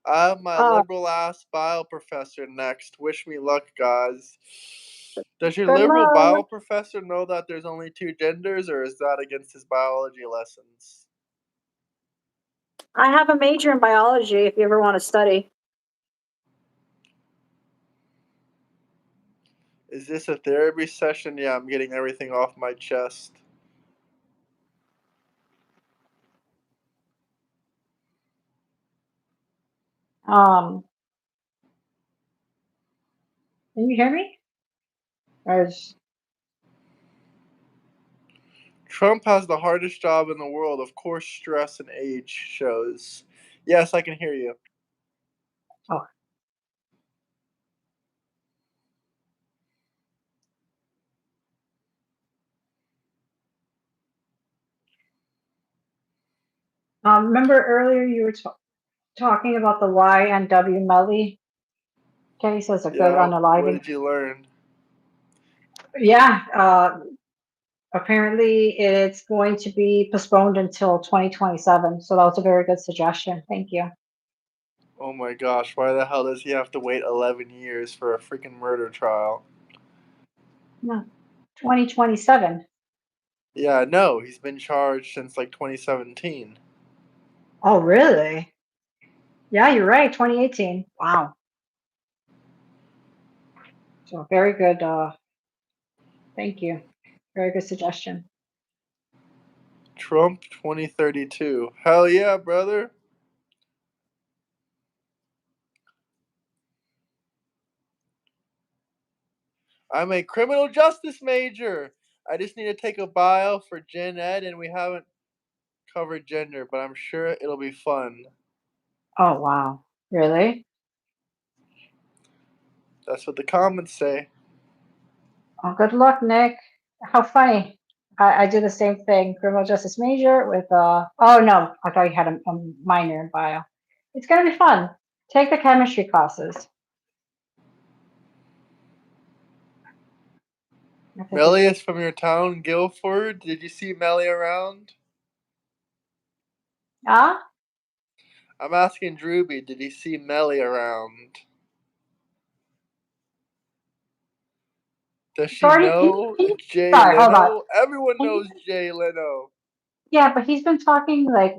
I have my liberal ass bio professor next. Wish me luck, guys. Does your good liberal bio luck. professor know that there's only 2 genders, or is that against his biology lessons? I have a major in biology if you ever want to study. Is this a therapy session? Yeah, I'm getting everything off my chest. Can you hear me? Or is, Trump has the hardest job in the world. Of course, stress and age shows. Yes, I can hear you. oh. Remember earlier you were talking about the YNW Melly? Kenny says a good Yeah, what unalighting. did you learn? Yeah, apparently it's going to be postponed until 2027. So that was a very good suggestion. Thank you. Oh my gosh, why the hell does he have to wait 11 years for a freaking murder trial? No, 2027. Yeah, no, he's been charged since like 2017. Oh, really? Yeah, you're right. 2018. Wow. So very good. Thank you. Very good suggestion. Trump 2032. Hell yeah, brother. I'm a criminal justice major. I just need to take a bio for Gen Ed, and we haven't covered gender, but I'm sure it'll be fun. Oh, wow. Really? That's what the comments say. Oh, good luck, Nick. How funny. I did the same thing. Criminal justice major with oh no, I thought you had a minor in bio. It's gonna be fun. Take the chemistry classes. I think Melly is from your town, Guilford. Did you see Melly around? ah, I'm asking Drewby, did he see Melly around? Does she Gordon, know Jay sorry, hold on. Leno? Everyone knows Jay Leno. Yeah, but he's been talking like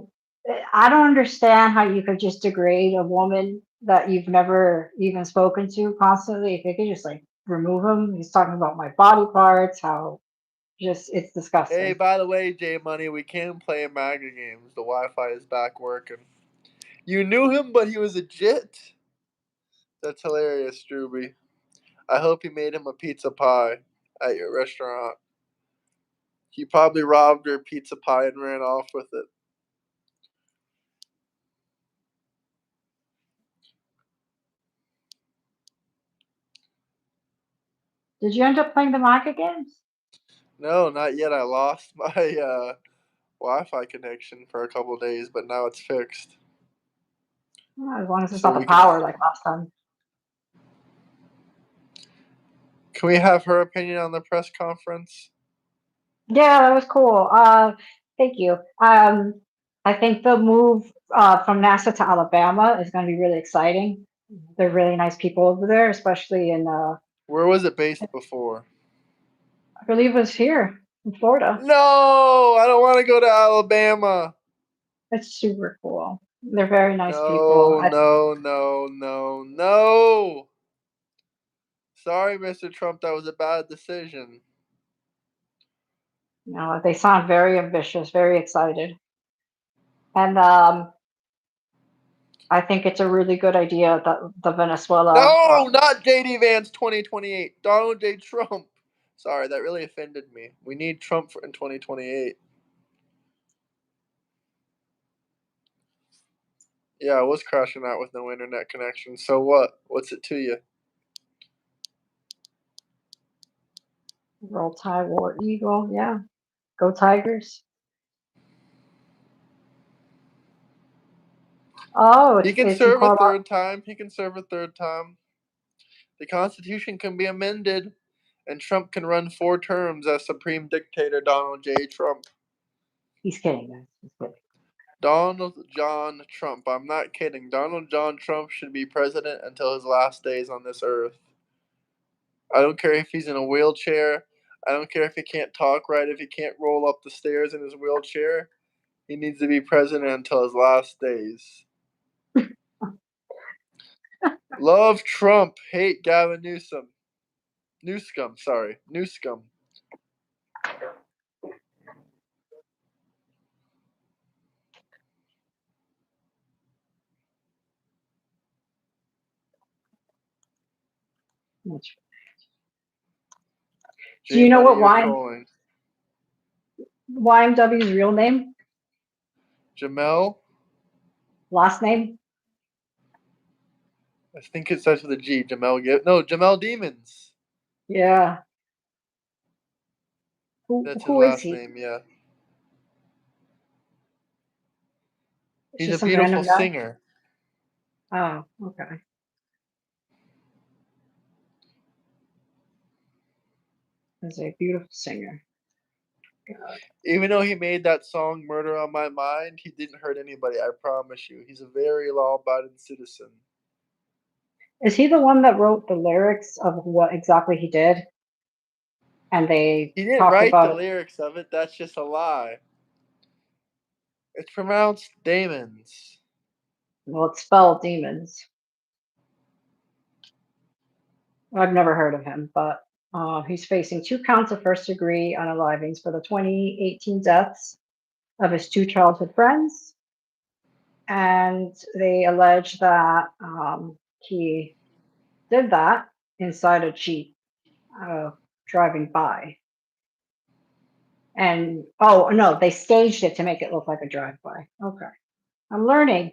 I don't understand how you could just degrade a woman that you've never even spoken to constantly. If you could just like remove him. He's talking about my body parts, how Just, it's disgusting. Hey, by the way, J Money, we can play MAGA games. The Wi-Fi is back working. You knew him, but he was a jit? That's hilarious, Drewby. I hope you made him a pizza pie at your restaurant. He probably robbed your pizza pie and ran off with it. Did you end up playing the MAGA games? No, not yet. I lost my Wi-Fi connection for a couple days, but now it's fixed. Oh, as long as it's So not the we can. power like last time. Can we have her opinion on the press conference? Yeah, that was cool. Thank you. I think the move from NASA to Alabama is going to be really exciting. They're really nice people over there, especially in. Where was it based before? I believe it was here in Florida. No, I don't want to go to Alabama. It's super cool. They're very nice people. No. Sorry, Mr. Trump, that was a bad decision. You know, they sound very ambitious, very excited. And I think it's a really good idea that the Venezuela. No, not JD Vance 2028. Donald J. Trump. Sorry, that really offended me. We need Trump in 2028. Yeah, I was crashing out with no internet connection. So what? What's it to you? Roll Tide, War Eagle. Yeah. Go Tigers. Oh, he can serve a third time. He can serve a third time. The Constitution can be amended, and Trump can run 4 terms as Supreme Dictator Donald J. Trump. He's kidding, guys. He's kidding. Donald John Trump. I'm not kidding. Donald John Trump should be president until his last days on this earth. I don't care if he's in a wheelchair. I don't care if he can't talk right, if he can't roll up the stairs in his wheelchair. He needs to be president until his last days. Love Trump, hate Gavin Newsom. Newscum. Do you know what YMW's real name? Jamel? Last name? I think it starts with a G. Jamel Demons. Yeah. That's who his is last he? name, yeah. He's He's a some beautiful random guy? singer. Oh, okay. He's a beautiful singer. God. Even though he made that song Murder on My Mind, he didn't hurt anybody, I promise you. He's a very law-abiding citizen. Is he the one that wrote the lyrics of what exactly he did? And they He didn't talked write about the lyrics of it. That's just a lie. It's pronounced Damons. Well, it's spelled demons. I've never heard of him, but he's facing 2 counts of first-degree unalivings for the 2018 deaths of his 2 childhood friends. And they allege that he did that inside a Jeep driving by. And, oh, no, they staged it to make it look like a drive-by. Okay. I'm learning.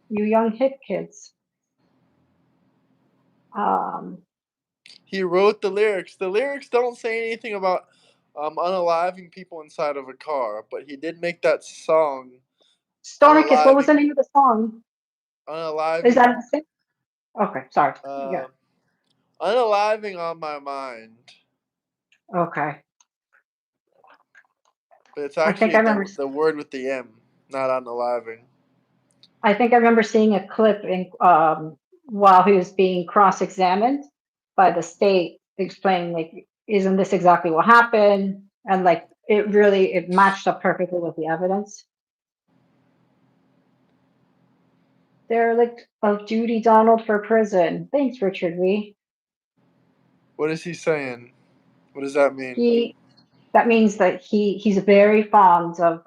You young hip kids. He wrote the lyrics. The lyrics don't say anything about unaliving people inside of a car, but he did make that song. Stormicus, what was the name of the song? Unaliving. Is that the same? Okay, sorry. Yeah. Unaliving on My Mind. Okay. But it's actually the word with the M, not unaliving. I think I remember seeing a clip in while he was being cross-examined by the state, explaining like, isn't this exactly what happened? And like it matched up perfectly with the evidence. Derelict of duty, Donald for prison. Thanks, Richard V. What is he saying? What does that mean? that means that he's very fond of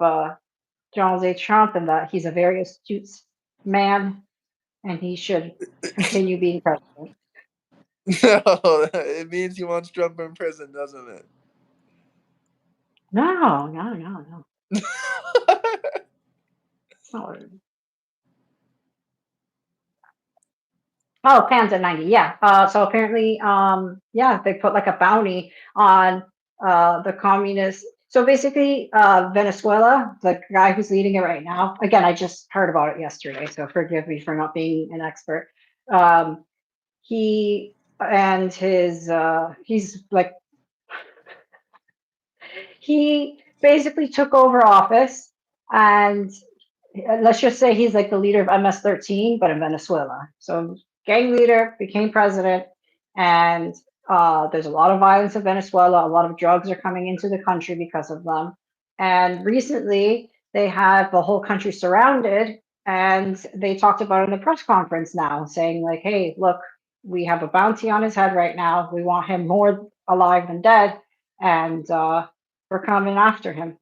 Donald J. Trump and that he's a very astute man and he should continue being president. No, it means he wants Trump in prison, doesn't it? No. Oh, Panda 90, yeah. So apparently, yeah, they put like a bounty on the communist. So basically, Venezuela, the guy who's leading it right now. Again, I just heard about it yesterday, so forgive me for not being an expert. He and his he's like he basically took over office and let's just say he's like the leader of MS-13, but in Venezuela. So gang leader became president, and there's a lot of violence in Venezuela. A lot of drugs are coming into the country because of them. And recently, they have the whole country surrounded, and they talked about it in the press conference now, saying like, "Hey, look, we have a bounty on his head right now. We want him more alive than dead, and we're coming after him."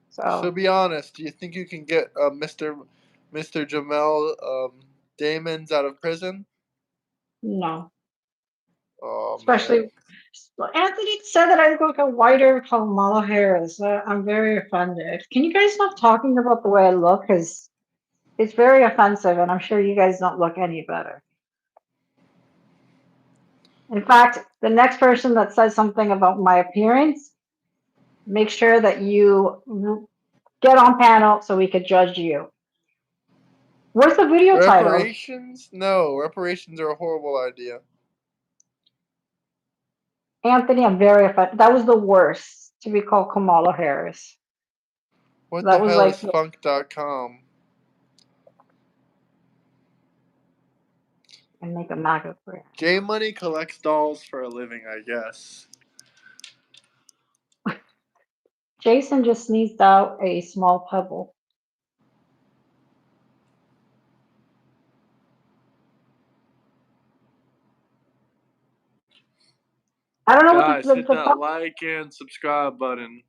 So So be honest. Do you think you can get Mr. Jamel Damons out of prison? no. Oh man. Especially, well, Anthony said that I look like a whiter Kamala Harris. I'm very offended. Can you guys stop talking about the way I look? Because it's very offensive, and I'm sure you guys don't look any better. In fact, the next person that says something about my appearance, make sure that you get on panel so we could judge you. Where's the video title? Reparations? No, reparations are a horrible idea. Anthony, I'm very offended. That was the worst to be called Kamala Harris. What the That was hell like is funk.com? and make a MAGA prayer. J Money collects dolls for a living, I guess. Jason just sneezed out a small pebble. I don't know what Guys, hit that like and subscribe button.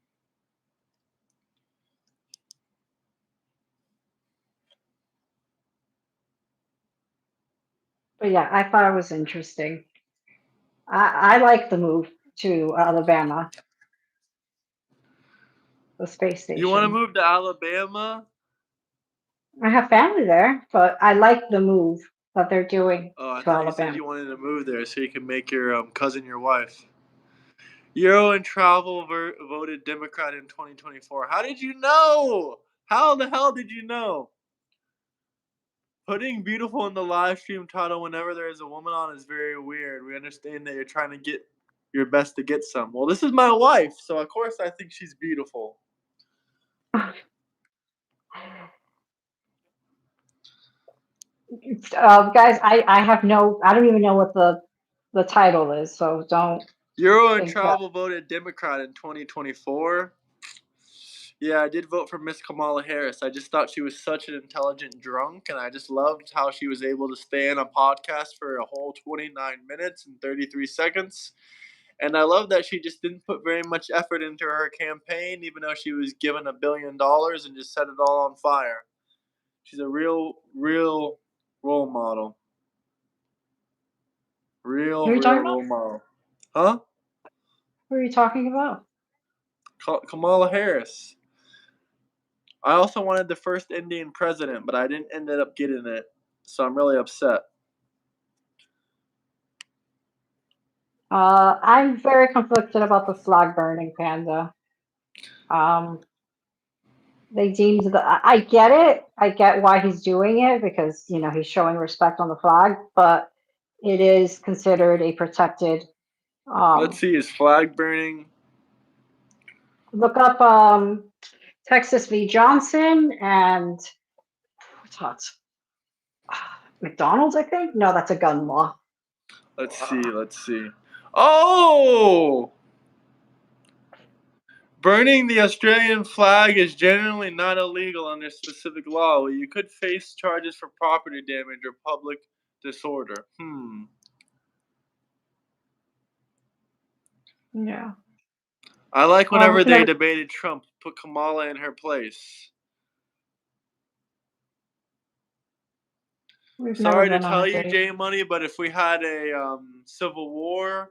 but yeah, I thought it was interesting. I like the move to Alabama, the space station. You want to move to Alabama? I have family there, but I like the move that they're doing Oh, I to thought you said Alabama. you wanted to move there so you can make your cousin your wife. Euro and Travel voted Democrat in 2024. How did you know? How the hell did you know? Putting beautiful in the live stream title whenever there is a woman on is very weird. We understand that you're trying to get your best to get some. Well, this is my wife, so of course I think she's beautiful. Guys, I have no, I don't even know what the title is, so don't. Euro and think Travel voted Democrat in 2024. Yeah, I did vote for Miss Kamala Harris. I just thought she was such an intelligent drunk, and I just loved how she was able to stay on a podcast for a whole 29 minutes and 33 seconds. And I love that she just didn't put very much effort into her campaign, even though she was given $1 billion and just set it all on fire. She's a real role model. Real role model. Huh? Who are you talking about? Kamala Harris. I also wanted the first Indian president, but I didn't end up getting it, so I'm really upset. I'm very conflicted about the flag burning, Panda. They deemed I get it. I get why he's doing it because he's showing respect on the flag, but it is considered a protected. Let's see, is flag burning? Look up Texas v. Johnson and what's McDonald's, I think. No, that's a gun law. Let's see. Oh! Burning the Australian flag is generally not illegal under specific law. You could face charges for property damage or public disorder. Yeah. I like Well, whenever we've they never, debated Trump, put Kamala in her place. we've never Sorry to been on tell a you, date. J Money, but if we had a civil war,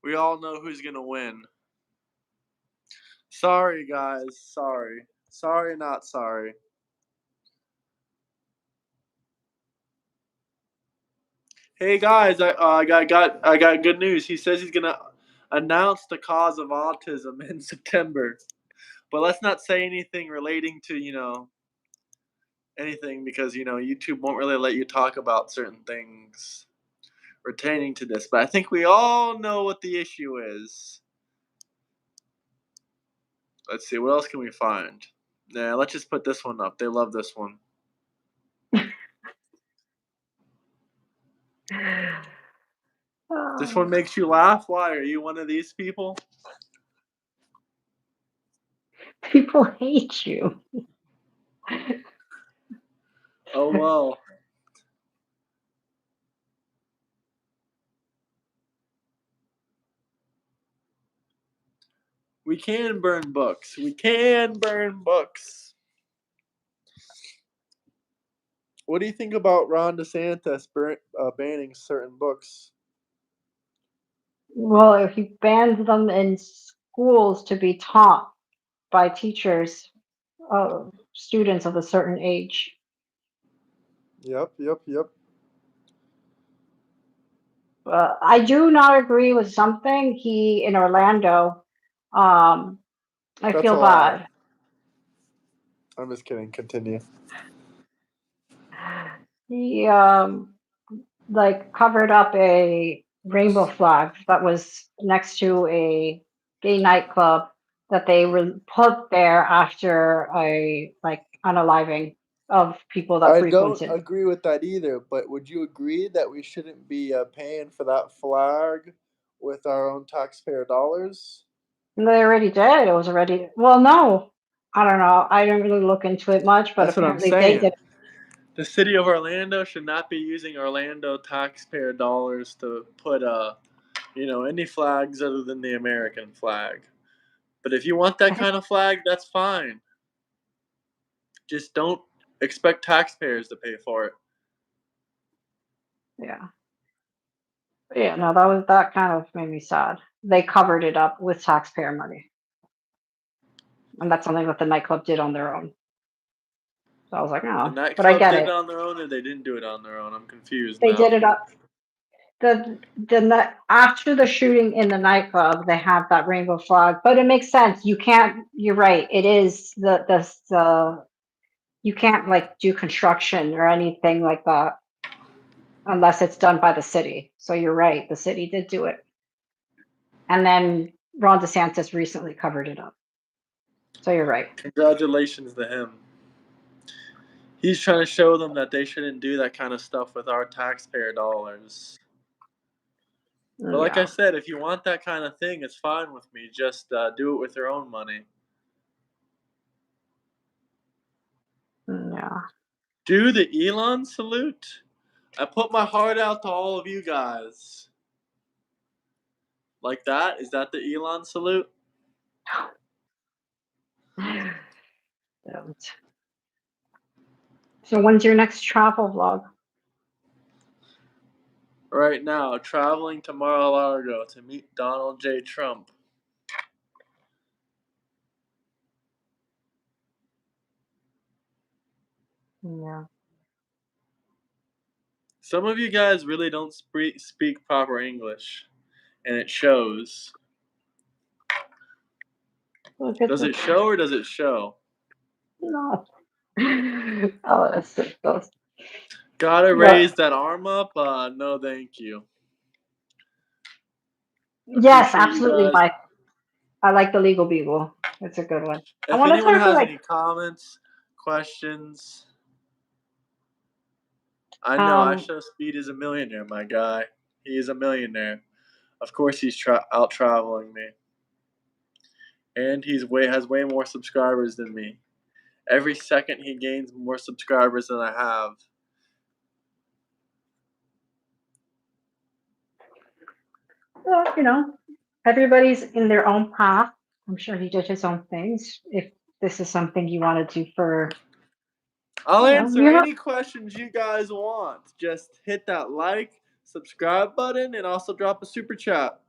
we all know who's gonna win. Sorry, guys. Sorry. Sorry, not sorry. Hey guys, I got good news. He says he's gonna announce the cause of autism in September, but let's not say anything relating to anything because YouTube won't really let you talk about certain things pertaining to this. But I think we all know what the issue is. Let's see, what else can we find? Nah, let's just put this one up. They love this one. This one makes you laugh? Why? Are you one of these people? People hate you. Oh well. We can burn books. We can burn books. What do you think about Ron DeSantis banning certain books? Well, if you banned them in schools to be taught by teachers, students of a certain age. Yep. I do not agree with something. He in Orlando. I That's a feel lie. bad. I'm just kidding. Continue. He like covered up a rainbow flag that was next to a gay nightclub that they were put there after a like unaliving of people that I don't frequented. agree with that either, but would you agree that we shouldn't be paying for that flag with our own taxpayer dollars? And they already did. It was already well, no. I don't know. I didn't really look into it much, but That's what I'm apparently they did. saying. The city of Orlando should not be using Orlando taxpayer dollars to put any flags other than the American flag. But if you want that I think kind of flag, that's fine. Just don't expect taxpayers to pay for it. yeah. Yeah, no, that kind of made me sad. They covered it up with taxpayer money. And that's something that the nightclub did on their own. So I was like, The oh, but I nightclub get did it it. on their own, or they didn't do it on their own. I'm confused They did now. it up after the shooting in the nightclub, they have that rainbow flag. But it makes sense. You can't. You're right. It is the you can't like do construction or anything like that unless it's done by the city. So you're right. The city did do it, and then Ron DeSantis recently covered it up. So you're right. Congratulations to him. He's trying to show them that they shouldn't do that kind of stuff with our taxpayer dollars. But like I Yeah. said, if you want that kind of thing, it's fine with me. Just do it with your own money. Yeah. Do the Elon salute. I put my heart out to all of you guys. Like that? Is that the Elon salute? Don't. So when's your next travel vlog? Right now, traveling to Mar-a-Lago to meet Donald J. Trump. Yeah. Some of you guys really don't speak proper English, and it shows. Look at Does the it show or does it show? no. Oh, that's so close. Gotta But raise that arm up? No, thank you. yes, Appreciate you absolutely, guys. Mike. I like the legal beagle. It's a good one. I If want to anyone try for has like any comments, questions, I know I um show Speed is a millionaire, my guy. He is a millionaire. Of course, he's out traveling me, and has way more subscribers than me. Every second he gains more subscribers than I have. well, everybody's in their own path. I'm sure he did his own things. If this is something you want to do for, I'll you know, answer any questions you guys want. Just hit that like, subscribe button, and also drop a super chat.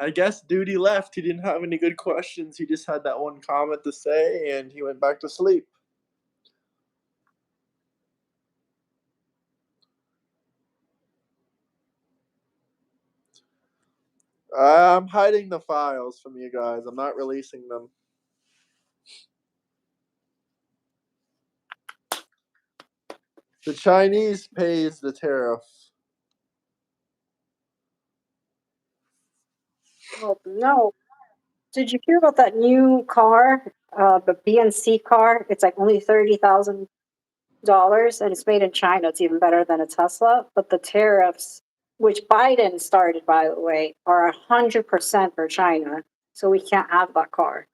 I guess Duty left. He didn't have any good questions. He just had that one comment to say, and he went back to sleep. I'm hiding the files from you guys. I'm not releasing them. The Chinese pays the tariff. Well, no. Did you hear about that new car, the BNC car? It's like only $30,000, and it's made in China. It's even better than a Tesla. But the tariffs, which Biden started, by the way, are 100% for China. So we can't have that car.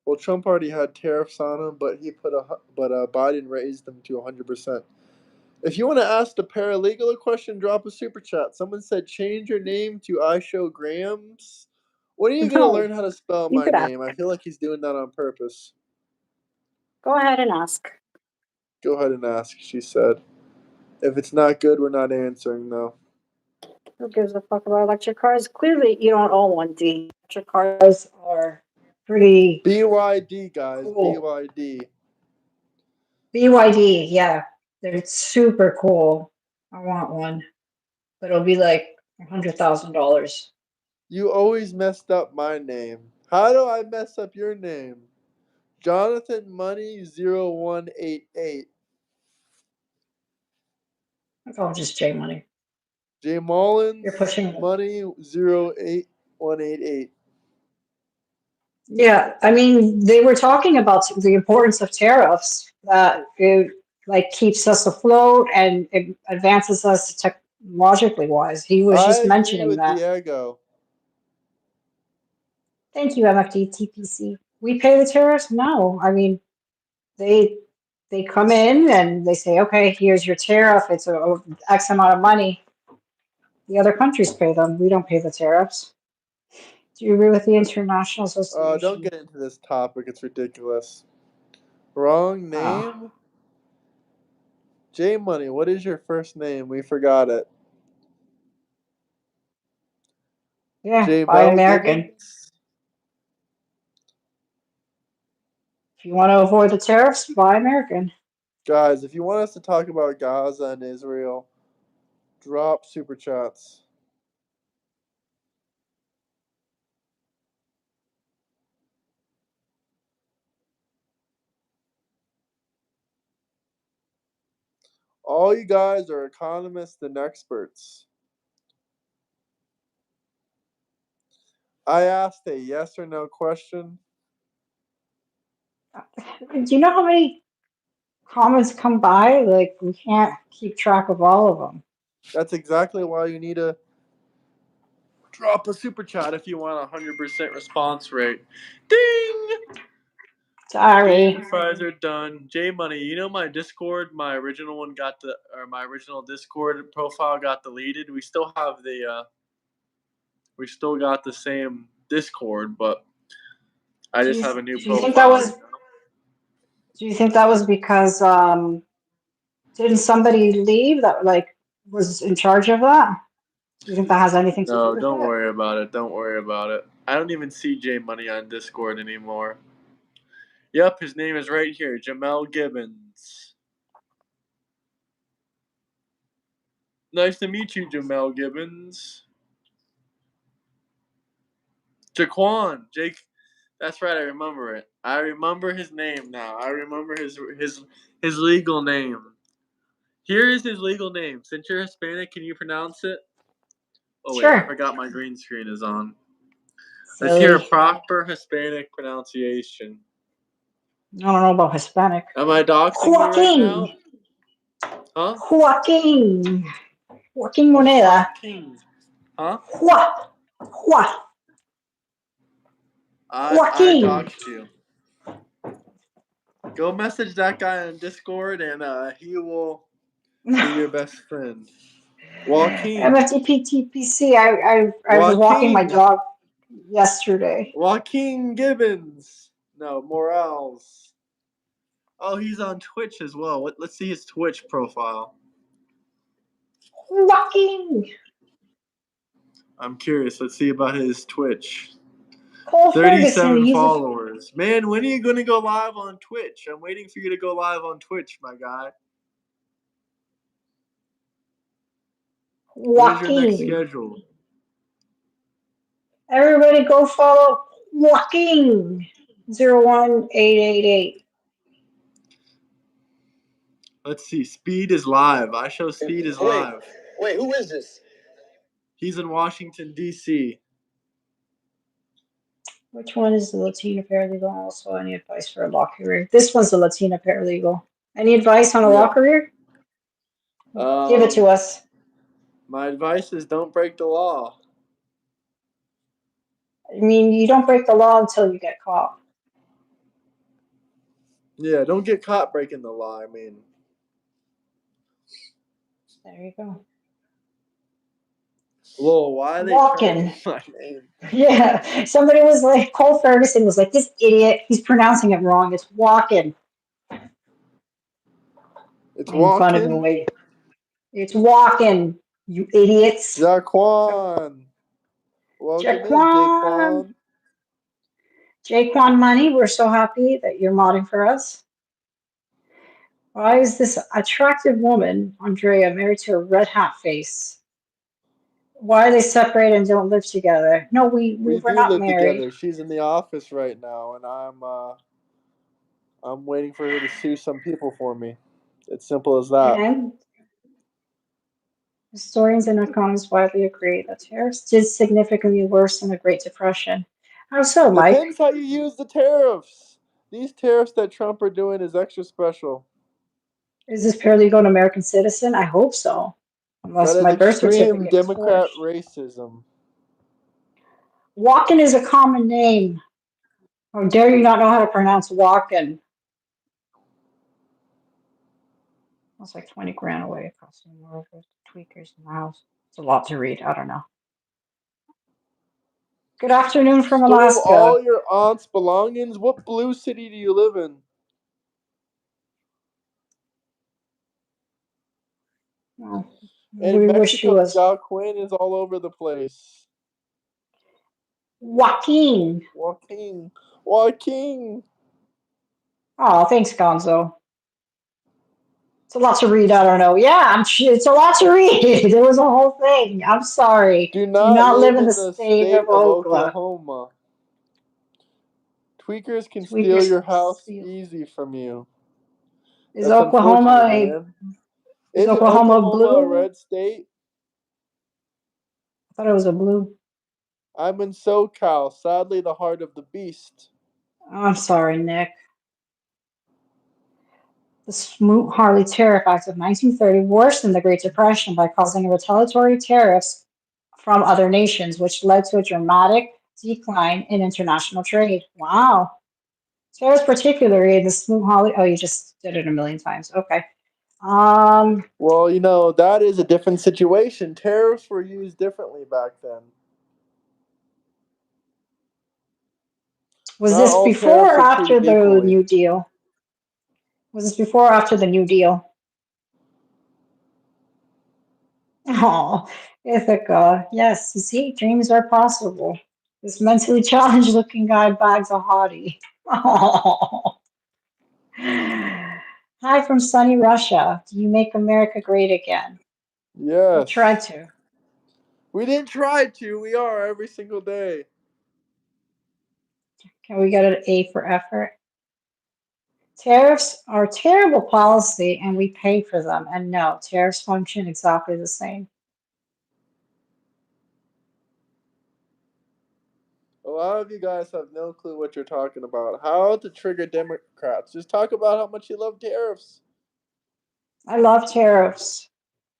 Well, Trump already had tariffs on him, but Biden raised them to 100%. If you want to ask the paralegal a question, drop a super chat. Someone said change your name to I Show Grams. When are you going to learn how to spell my name? I feel like he's doing that on purpose. Go ahead and ask. Go ahead and ask, she said. If it's not good, we're not answering, though. Who gives a fuck about electric cars? Clearly, you don't own one, D. Electric cars are pretty BYD, guys. cool. BYD. BYD, yeah. They're super cool. I want one. But it'll be like $100,000. You always messed up my name. How do I mess up your name? Jonathan Money 0188. I call him just J Money. J Mullins You're pushing it. Money 08188. Yeah, I mean, they were talking about the importance of tariffs, that it like keeps us afloat and it advances us technologically wise. He was I just agree mentioning with that. Diego. Thank you, MFD TPC. We pay the tariffs? No. I mean, they come in and they say, okay, here's your tariff. It's a X amount of money. The other countries pay them. We don't pay the tariffs. Do you agree with the International Association? Don't get into this topic. It's ridiculous. Wrong name? J Money, what is your first name? We forgot it. Yeah, J buy Mel American. Gibbons? If you want to avoid the tariffs, buy American. Guys, if you want us to talk about Gaza and Israel, drop super chats. All you guys are economists and experts. I asked a yes or no question. Do you know how many comments come by? Like, we can't keep track of all of them. That's exactly why you need to drop a super chat if you want a 100% response rate. Ding! Sorry. Game fries are done. J Money, you know my Discord, my original one my original Discord profile got deleted. We still have we still got the same Discord, but I just have a new profile. Do you think that was because didn't somebody leave that like was in charge of that? Do you think that has anything to do No, with don't it? worry about it. Don't worry about it. I don't even see J Money on Discord anymore. Yep, his name is right here, Jamel Gibbons. Nice to meet you, Jamel Gibbons. Jaquan, Jake. That's right. I remember it. I remember his name now. I remember his legal name. Here is his legal name. Since you're Hispanic, can you pronounce it? Oh wait, I forgot my green screen is on. Let's hear a proper Hispanic pronunciation. I don't know about Hispanic. Am I doxing you right now? Huh? Joaquin Moneda. Joaquin. Huh? I doxed you. Go message that guy on Discord and he will be your best friend. Joaquin. MFTPTPC. I was walking my Joaquin. dog yesterday. Joaquin Gibbons. No, Morales. Oh, he's on Twitch as well. Let's see his Twitch profile. Walking. I'm curious. Let's see about his Twitch. Cole Ferguson. 37 followers. Man, when are you going to go live on Twitch? I'm waiting for you to go live on Twitch, my guy. When's your next schedule? Everybody go follow Walking 01888. Let's see. Speed is live. I show Speed is live. Wait, who is this? He's in Washington, D.C. Which one is the Latina paralegal? Also, any advice for a law career? This one's the Latina paralegal. Any advice on a law career? Give it to us. My advice is don't break the law. I mean, you don't break the law until you get caught. Yeah, don't get caught breaking the law. I mean, there you go. Whoa, why are they Walking. my name? Yeah, somebody was like, Cole Ferguson was like, this idiot, he's pronouncing it wrong. It's Walking. It's In front of Walking? me. It's Walking, you idiots. Jaquan. Welcome in, Jaquan. Jaquan Money, we're so happy that you're modding for us. Why is this attractive woman, Andrea, married to a red hat face? Why are they separated and don't live together? No, we were do not live married. together. She's in the office right now, and I'm waiting for her to sue some people for me. It's simple as that. And historians and economists widely agree that tariffs did significantly worse than the Great Depression. How so, Mike? Depends how you use the tariffs. These tariffs that Trump are doing is extra special. Is this paralegal an American citizen? I hope so. Unless That is my birth extreme certificate is Democrat forged. racism. Walken is a common name. How dare you not know how to pronounce Walken? That's like 20 grand away across the world with tweakers in the house. It's a lot to read. I don't know. Good afternoon from Stole Alaska. all your aunt's belongings? What blue city do you live in? Oh, In we Mexico, wish you was Jaquin is all over the place. Joaquin. Joaquin. Joaquin. Oh, thanks, Gonzo. It's a lot to read. I don't know. Yeah, it's a lot to read. There was a whole thing. I'm sorry. Do not live in in the state of Oklahoma. Tweakers can steal your house steal. easy from you. Is That's Oklahoma man. is Isn't Oklahoma blue? a red state? I thought it was a blue. I'm in SoCal, sadly the heart of the beast. I'm sorry, Nick. The Smoot-Hawley Tariff Act of 1930 worsened the Great Depression by causing retaliatory tariffs from other nations, which led to a dramatic decline in international trade. Wow. Tariffs, particularly the Smoot-Hawley. Oh, you just did it a million times. Okay. Well, that is a different situation. Tariffs were used differently back then. Was this before or after the New Deal? Was this before or after the New Deal? Oh, Ithaca. Yes, you see, dreams are possible. This mentally challenged looking guy bags a hottie. Oh. Hi from sunny Russia. Do you make America great again? Yes. We tried to. We didn't try to. We are every single day. Can we get an A for effort? Tariffs are terrible policy and we pay for them. And no, tariffs function exactly the same. A lot of you guys have no clue what you're talking about. How to trigger Democrats. Just talk about how much you love tariffs. I love tariffs.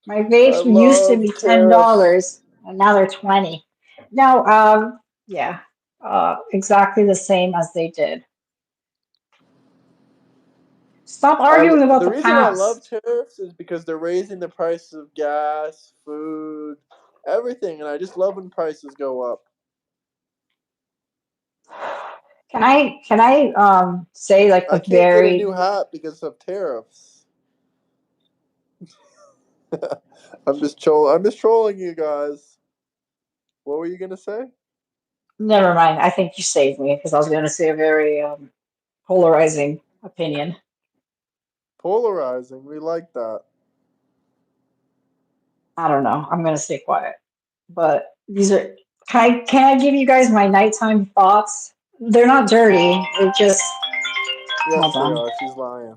My vapes used to be $10 and now they're 20. No, yeah, exactly the same as they did. Stop arguing about The the reason I love past. tariffs is because they're raising the prices of gas, food, everything, and I just love when prices go up. Can I say like I a can't get a very new hat because of tariffs. I'm just trolling you guys. What were you gonna say? never mind. I think you saved me because I was going to say a very polarizing opinion. Polarizing. We like that. I don't know. I'm going to stay quiet. But these are can I give you guys my nighttime thoughts? They're not dirty. They're just Yes, hold they on. are. She's lying.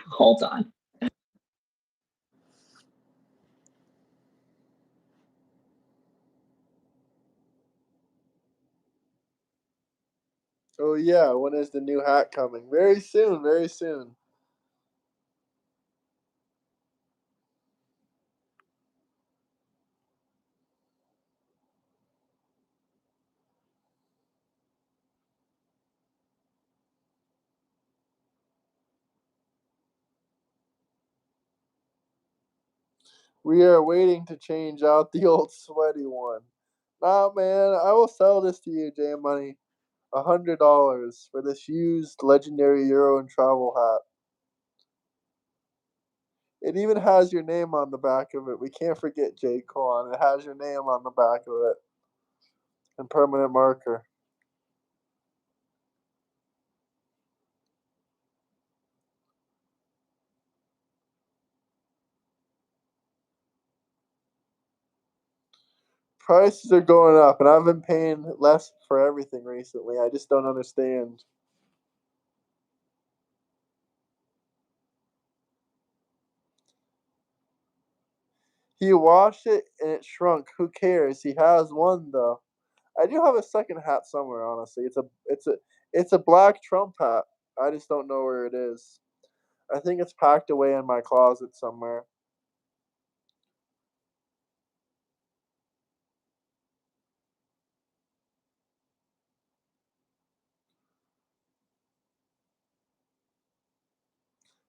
Hold on. Oh yeah, when is the new hat coming? Very soon, very soon. We are waiting to change out the old sweaty one. Nah, man, I will sell this to you, J Money. $100 for this used legendary Euro and travel hat. It even has your name on the back of it. We can't forget J. Quan. It has your name on the back of it. And permanent marker. Prices are going up, and I've been paying less for everything recently. I just don't understand. He washed it and it shrunk. Who cares? He has one though. I do have a second hat somewhere. Honestly, it's a black Trump hat. I just don't know where it is. I think it's packed away in my closet somewhere.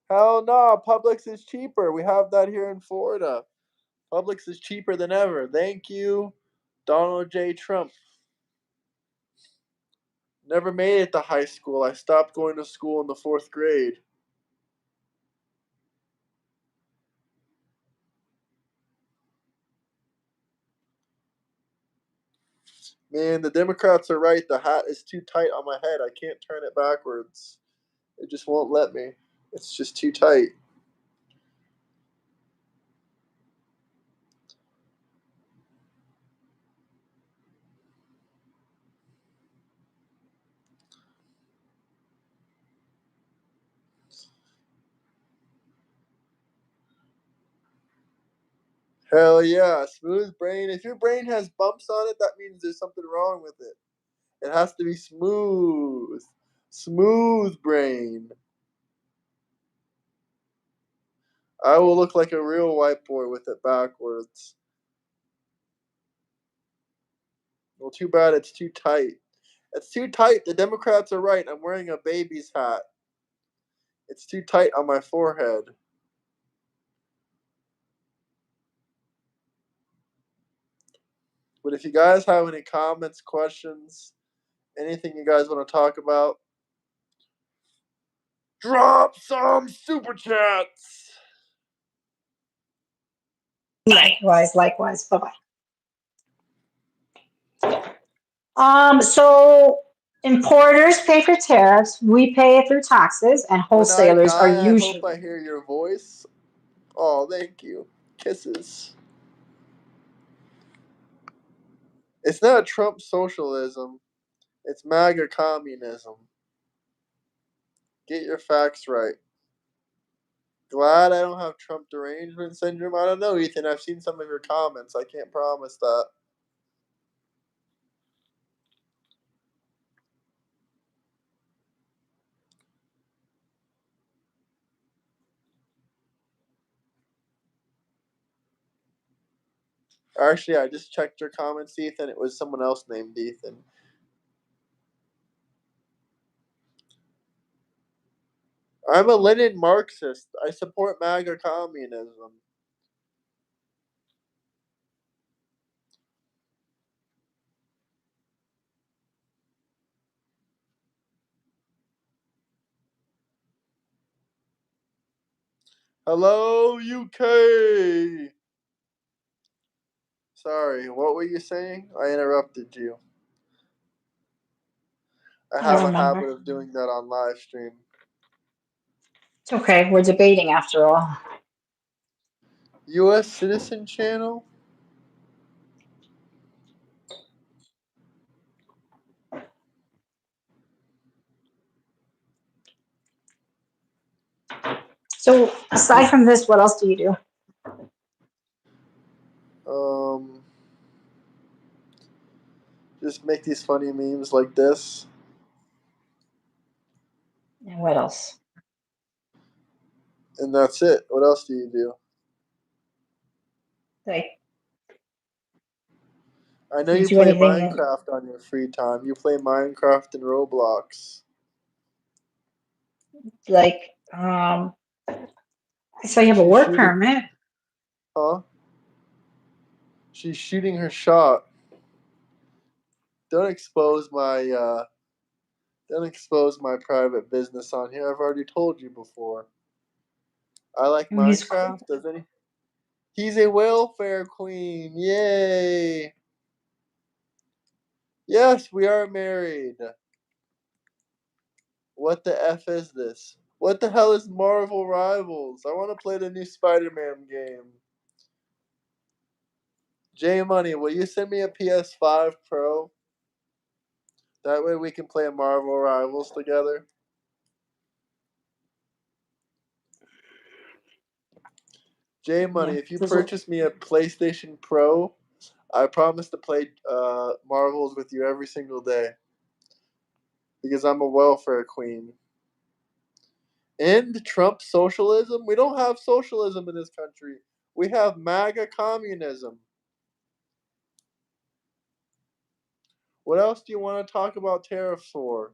Hell no, Publix is cheaper. We have that here in Florida. Publix is cheaper than ever. Thank you, Donald J. Trump. Never made it to high school. I stopped going to school in the fourth grade. Man, the Democrats are right. The hat is too tight on my head. I can't turn it backwards. It just won't let me. It's just too tight. Hell yeah, smooth brain. If your brain has bumps on it, that means there's something wrong with it. It has to be smooth. Smooth brain. I will look like a real white boy with it backwards. Well, too bad it's too tight. It's too tight. The Democrats are right. I'm wearing a baby's hat. It's too tight on my forehead. But if you guys have any comments, questions, anything you guys want to talk about, drop some super chats. Likewise. Bye bye. So importers pay for tariffs. We pay it through taxes, and When I wholesalers are die, I hope I usually. hear your voice. Oh, thank you. Kisses. It's not Trump socialism. It's MAGA communism. Get your facts right. Glad I don't have Trump derangement syndrome. I don't know, Ethan. I've seen some of your comments. I can't promise that. Actually, I just checked your comments, Ethan. It was someone else named Ethan. I'm a Lenin Marxist. I support MAGA communism. Hello, UK! Sorry, what were you saying? I interrupted you. I I have don't a remember. habit of doing that on live stream. It's okay. We're debating after all. US Citizen Channel? So aside from this, what else do you do? Just make these funny memes like this. And what else? And that's it. What else do you do? Like, I know do you you do play anything Minecraft on your free time. You play Minecraft and Roblox. like, I saw you have a She's work shooting. permit. Huh? She's shooting her shot. Don't expose my private business on here. I've already told you before. I like I mean, he's Minecraft. Does any? He's a welfare queen. Yay! Yes, we are married. What the F is this? What the hell is Marvel Rivals? I want to play the new Spider-Man game. J Money, will you send me a PS5 Pro? That way we can play Marvel Rivals together. J Money, yeah. if you purchase me a PlayStation Pro, I promise to play Marvels with you every single day. Because I'm a welfare queen. End Trump socialism? We don't have socialism in this country. We have MAGA communism. What else do you want to talk about tariffs for?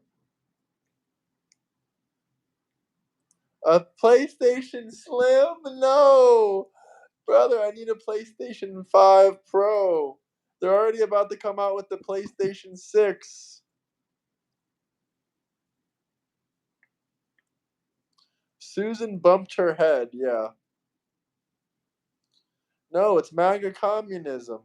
A PlayStation Slim? No! Brother, I need a PlayStation 5 Pro. They're already about to come out with the PlayStation 6. Susan bumped her head, yeah. No, it's MAGA communism.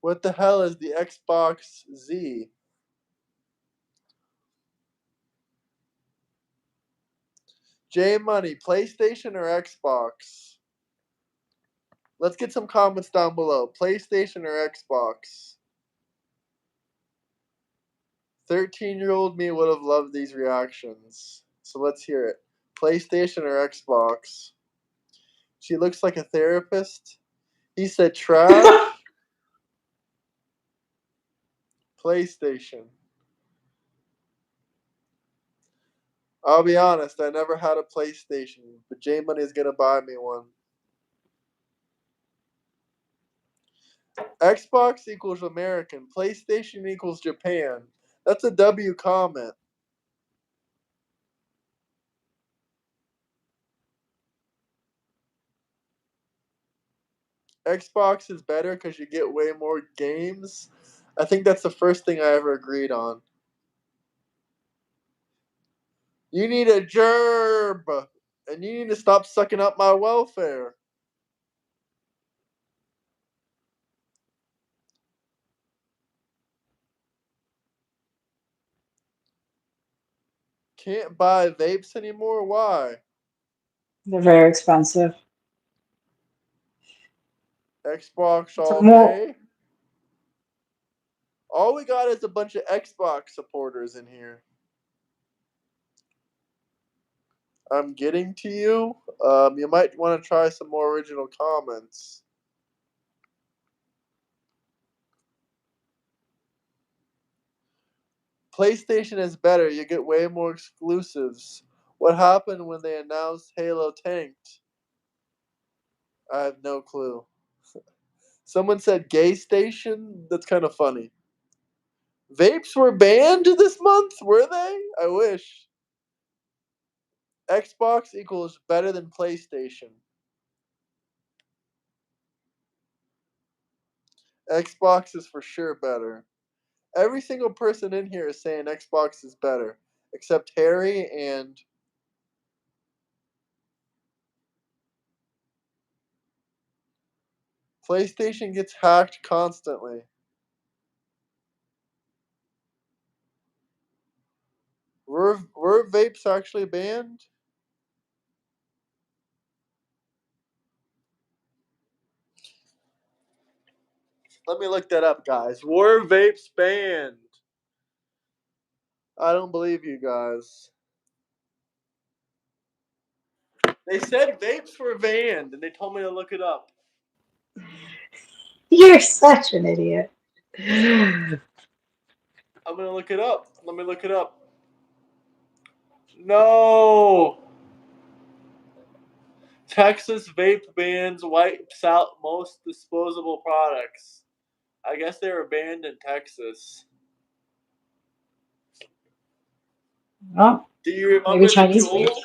What the hell is the Xbox Z? J Money, PlayStation or Xbox? Let's get some comments down below. PlayStation or Xbox? 13-year-old me would have loved these reactions. So let's hear it. PlayStation or Xbox? She looks like a therapist. He said trash. PlayStation. I'll be honest, I never had a PlayStation, but J Money is gonna buy me one. Xbox equals American. PlayStation equals Japan. That's a W comment. Xbox is better because you get way more games. I think that's the first thing I ever agreed on. You need a gerb, and you need to stop sucking up my welfare. Can't buy vapes anymore? Why? They're very expensive. Xbox It's all more. day? All we got is a bunch of Xbox supporters in here. I'm getting to you. You might want to try some more original comments. PlayStation is better. You get way more exclusives. What happened when they announced Halo tanked? I have no clue. Someone said gay station. That's kind of funny. Vapes were banned this month, were they? I wish. Xbox equals better than PlayStation. Xbox is for sure better. Every single person in here is saying Xbox is better, except Harry and PlayStation gets hacked constantly. Were vapes actually banned? Let me look that up, guys. Were vapes banned? I don't believe you guys. They said vapes were banned, and they told me to look it up. You're such an idiot. I'm gonna look it up. Let me look it up. No! Texas vape bans wipes out most disposable products. I guess they were banned in Texas. Well, Do you maybe remember the Chinese Juul? food.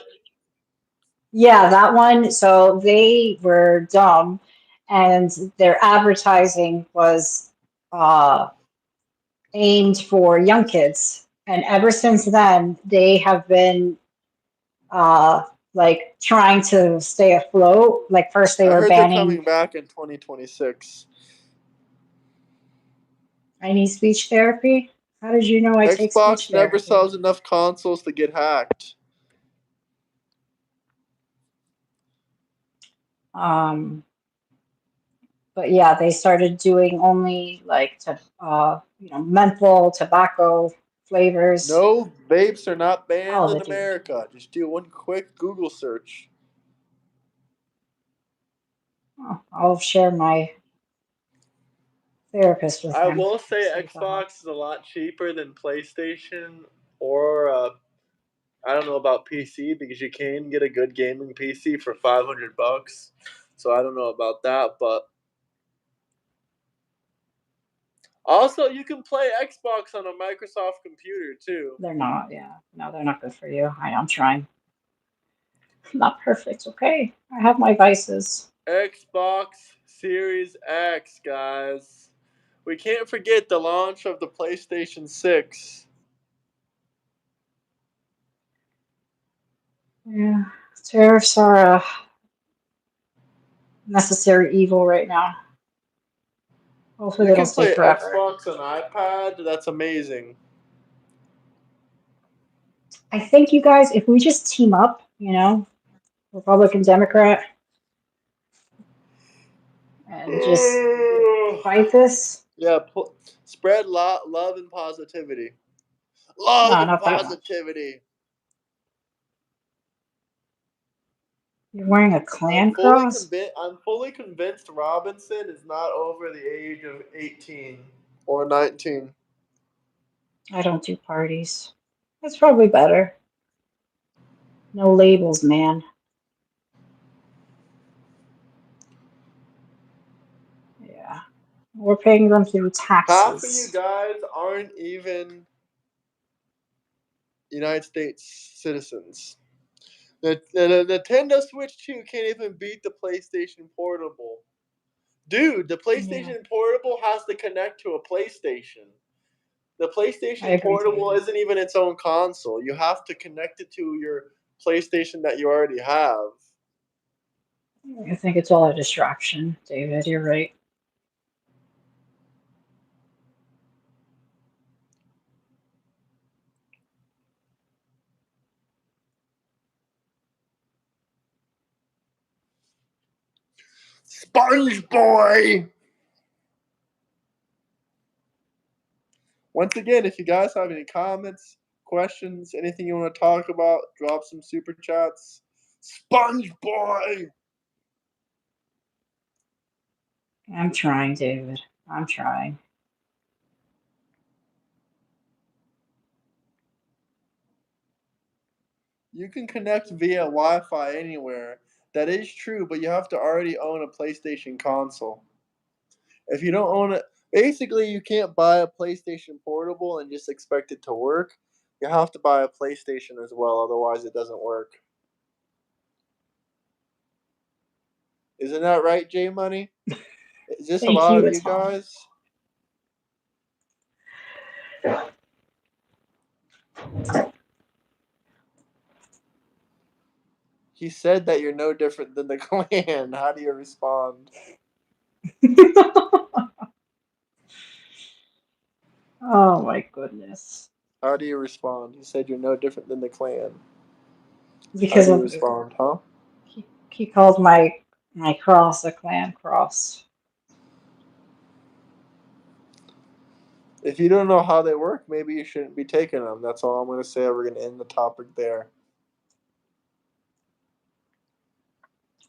Yeah, that one. So they were dumb, and their advertising was uh, aimed for young kids. And ever since then, they have been like trying to stay afloat. Like first they I were heard they're banning coming back in 2026. Chinese speech therapy. How did you know I take speech Xbox never therapy? sells enough consoles to get hacked. Um, but yeah, they started doing only like menthol, tobacco flavors. No, vapes are not banned All in the dude. America. Just do one quick Google search. Oh, I'll share my therapist with I him. will say See if that Xbox helps. is a lot cheaper than PlayStation or I don't know about PC because you can get a good gaming PC for $500. So I don't know about that, but also you can play Xbox on a Microsoft computer too. They're not. Yeah, no, they're not good for you. I'm trying. I'm not perfect. Okay, I have my vices. Xbox Series X, guys. We can't forget the launch of the PlayStation 6. Yeah, tariffs are a necessary evil right now. Hopefully You they don't can stay play forever. Xbox on iPad. That's amazing. I think you guys, if we just team up, Republican, Democrat, and just fight this. Yeah, spread love and positivity. Love No, and not that much. positivity. You're wearing a I'm Klan fully cross? convinced. I'm fully convinced Robinson is not over the age of 18 or 19. I don't do parties. That's probably better. No labels, man. Yeah. We're paying them through Half of you taxes. guys aren't even United States citizens. The Nintendo Switch 2 can't even beat the PlayStation Portable. Dude, the Yeah, PlayStation Portable has to connect to a PlayStation. The I PlayStation agree, Portable David. isn't even its own console. You have to connect it to your PlayStation that you already have. I think it's all a distraction, David. You're right. Sponge Boy! Once again, if you guys have any comments, questions, anything you want to talk about, drop some super chats. Sponge Boy! I'm trying, David. I'm trying. You can connect via Wi Fi anywhere. That is true, but you have to already own a PlayStation console. If you don't own it, basically you can't buy a PlayStation Portable and just expect it to work. You have to buy a PlayStation as well, otherwise it doesn't work. Isn't that right, J Money? Is this a Thank lot you, of it's you home. guys? He said that you're no different than the Klan. How do you respond? Oh my goodness. How do you respond? He said you're no different than the Klan. How Because do you of, respond, huh? he called my cross a clan cross. If you don't know how they work, maybe you shouldn't be taking them. That's all I'm going to say. We're going to end the topic there.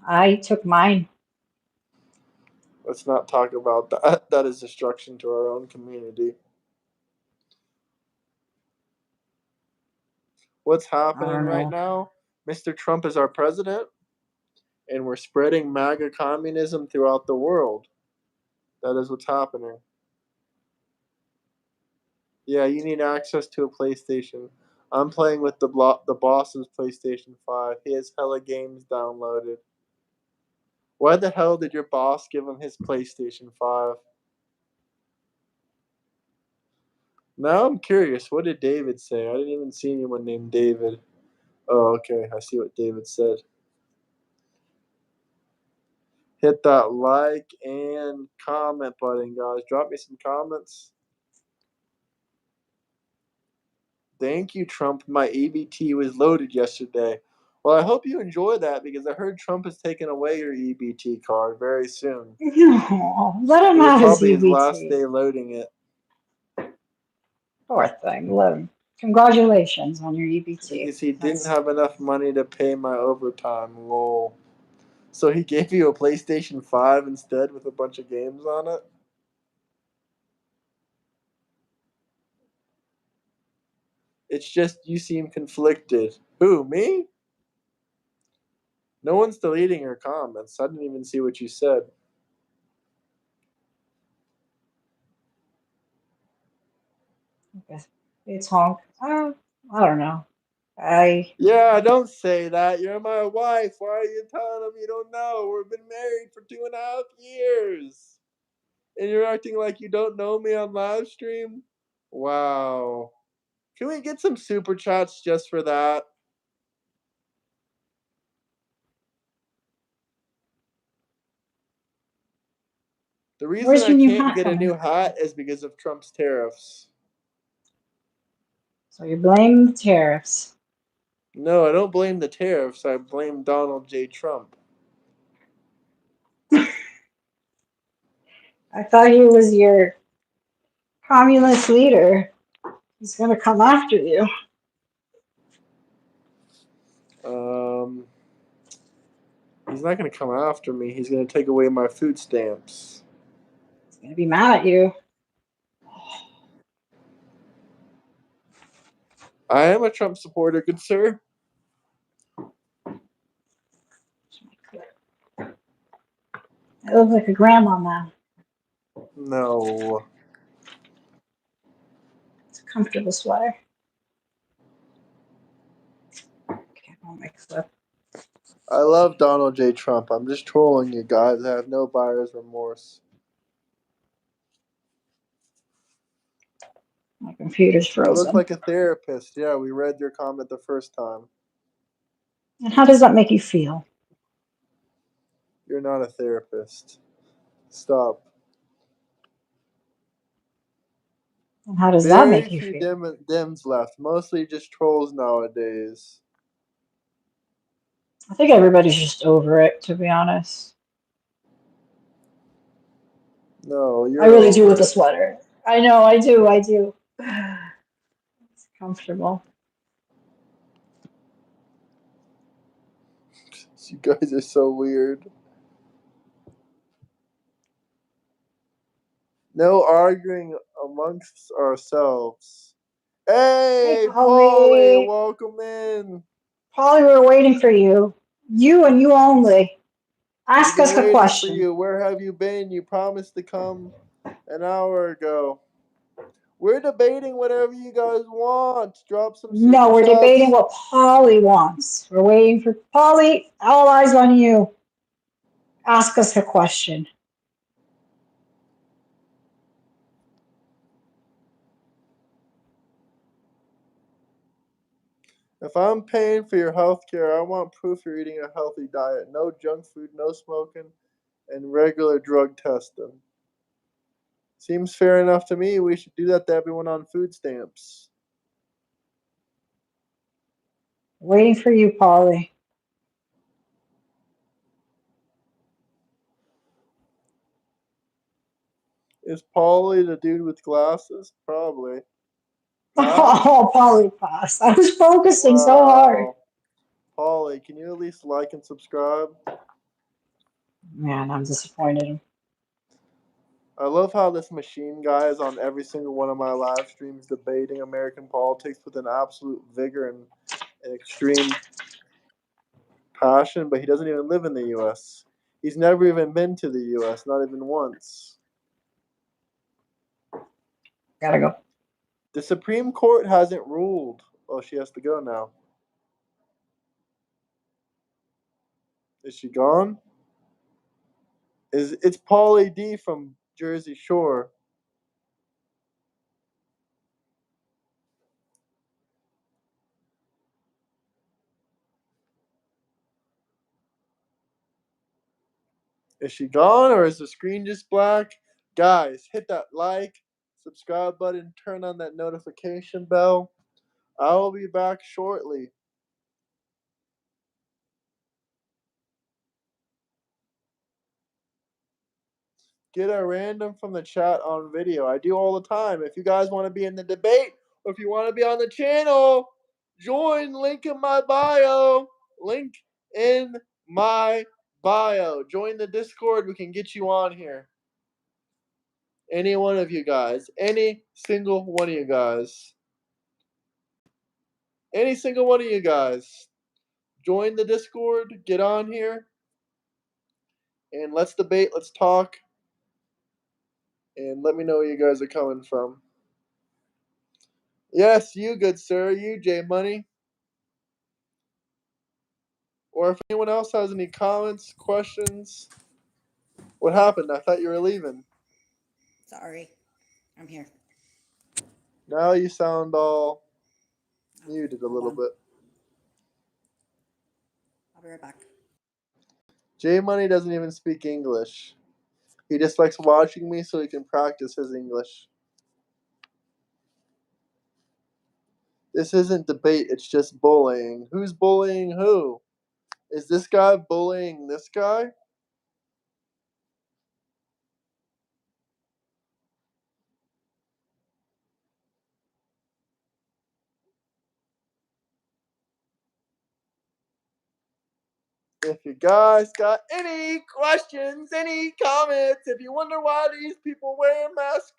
I took mine. Let's not talk about that. That is destruction to our own community. What's I happening don't right know. now? Mr. Trump is our president, and we're spreading MAGA communism throughout the world. That is what's happening. Yeah, you need access to a PlayStation. I'm playing with the boss's PlayStation 5. He has hella games downloaded. Why the hell did your boss give him his PlayStation 5? Now I'm curious. What did David say? I didn't even see anyone named David. Oh, okay. I see what David said. Hit that like and comment button, guys. Drop me some comments. Thank you, Trump. My EBT was loaded yesterday. Well, I hope you enjoy that because I heard Trump is taking away your EBT card very soon. No, let him It'll have his probably be his last EBT. day loading it. Poor thing. Let him. Congratulations on your EBT. Because he didn't That's have enough money to pay my overtime. Lol. So he gave you a PlayStation 5 instead with a bunch of games on it? It's just you seem conflicted. Who, me? No one's deleting your comments. I didn't even see what you said. it's honk. I don't know. Yeah, don't say that. You're my wife. Why are you telling him you don't know? We've been married for 2.5 years. And you're acting like you don't know me on live stream? Wow. Can we get some super chats just for that? The reason Where's I your new can't hat get a coming new from? hat is because of Trump's tariffs. So you're blaming the tariffs. No, I don't blame the tariffs. I blame Donald J. Trump. I thought he was your communist leader. He's gonna come after you. He's not going to come after me. He's going to take away my food stamps. He's gonna be mad at you. I am a Trump supporter, good sir. I look like a grandma now. No. It's a comfortable sweater. Okay, I'll make clip. I love Donald J. Trump. I'm just trolling you guys. I have no buyer's remorse. My computer's You look frozen. like a therapist. Yeah, we read your comment the first time. And how does that make you feel? You're not a therapist. Stop. And how does that Very make you few feel? Dems left. Mostly just trolls nowadays. I think everybody's just over it, to be honest. No, I you're really do with over the it. sweater. I know, I do. It's comfortable. You guys are so weird. No arguing amongst ourselves. Hey, Hey, Polly, Polly. welcome in. Polly, we're waiting for you. You and you only. Ask We've us been a waiting for question. you. Where have you been? You promised to come an hour ago. We're debating whatever you guys want. Drop some super No, we're debating chats. what Polly wants. We're waiting for Polly. All eyes on you. Ask us a question. If I'm paying for your health care, I want proof you're eating a healthy diet. No junk food, no smoking, and regular drug testing. Seems fair enough to me. We should do that to everyone on food stamps. Waiting for you, Polly. Is Paulie the dude with glasses? Probably. Pass? Oh, Polly pass. I was focusing so hard. Wow. Paulie, can you at least like and subscribe? Man, I'm disappointed. I love how this machine guy is on every single one of my live streams debating American politics with an absolute vigor and extreme passion, but he doesn't even live in the U.S. He's never even been to the U.S., not even once. Gotta go. The Supreme Court hasn't ruled. Oh, she has to go now. Is she gone? It's Paulie D from Jersey Shore. Is she gone or is the screen just black? Guys, hit that like, subscribe button, turn on that notification bell. I will be back shortly. Get a random from the chat on video. I do all the time. If you guys want to be in the debate or if you want to be on the channel, join. Link in my bio. Link in my bio. Join the Discord. We can get you on here. Any one of you guys. Any single one of you guys. Any single one of you guys. Join the Discord. Get on here. And let's debate. Let's talk. And let me know where you guys are coming from. Yes, you good sir. You, J Money. Or if anyone else has any comments, questions. What happened? I thought you were leaving. Sorry, I'm here. Now you sound all muted a little bit. I'll be right back. J Money doesn't even speak English. He just likes watching me so he can practice his English. This isn't debate, it's just bullying. Who's bullying who? Is this guy bullying this guy? If you guys got any questions, any comments, if you wonder why these people wearing masks,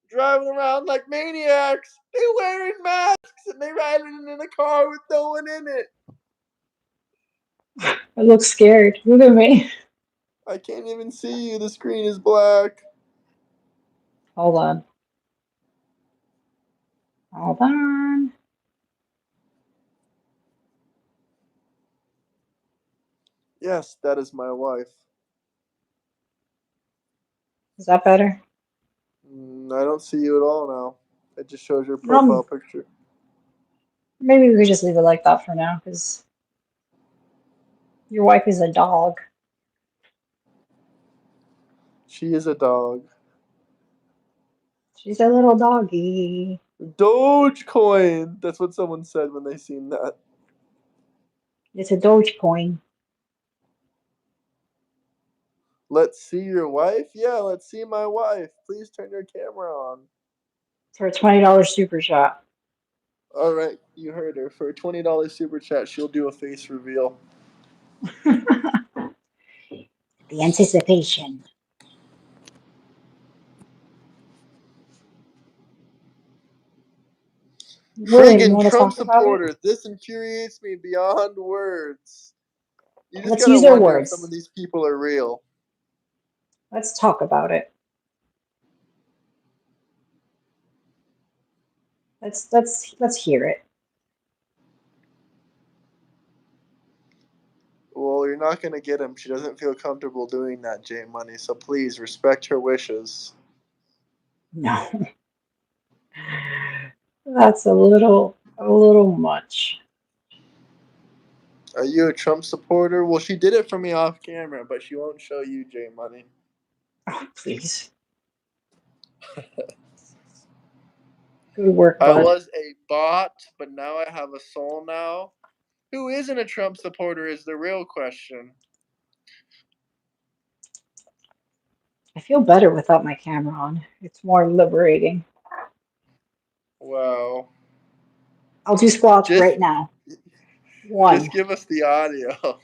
driving around like maniacs, they wearing masks and they riding in a car with no one in it. I look scared. Look at me. I can't even see you. The screen is black. Hold on. Hold on. Yes, that is my wife. Is that better? I don't see you at all now. It just shows your profile picture. Maybe we could just leave it like that for now, because your wife is a dog. She is a dog. She's a little doggy. Dogecoin! That's what someone said when they seen that. It's a Dogecoin. Let's see your wife? Yeah, let's see my wife. Please turn your camera on. For a $20 super chat. Alright, you heard her. For a $20 super chat, she'll do a face reveal. The anticipation. Really, you Friggin' want to Trump talk about it? supporter. This infuriates me beyond words. You just Let's gotta use their wonder if some of words. these people are real. Let's talk about it. Let's hear it. Well, you're not gonna get him. She doesn't feel comfortable doing that, J Money. So please respect her wishes. No. That's a little much. Are you a Trump supporter? Well, she did it for me off camera, but she won't show you, J Money. Oh, please. Good work, I bud. was a bot, but now I have a soul now. Who isn't a Trump supporter is the real question. I feel better without my camera on. It's more liberating. Wow. I'll do squats Just right now. just 1, give us the audio.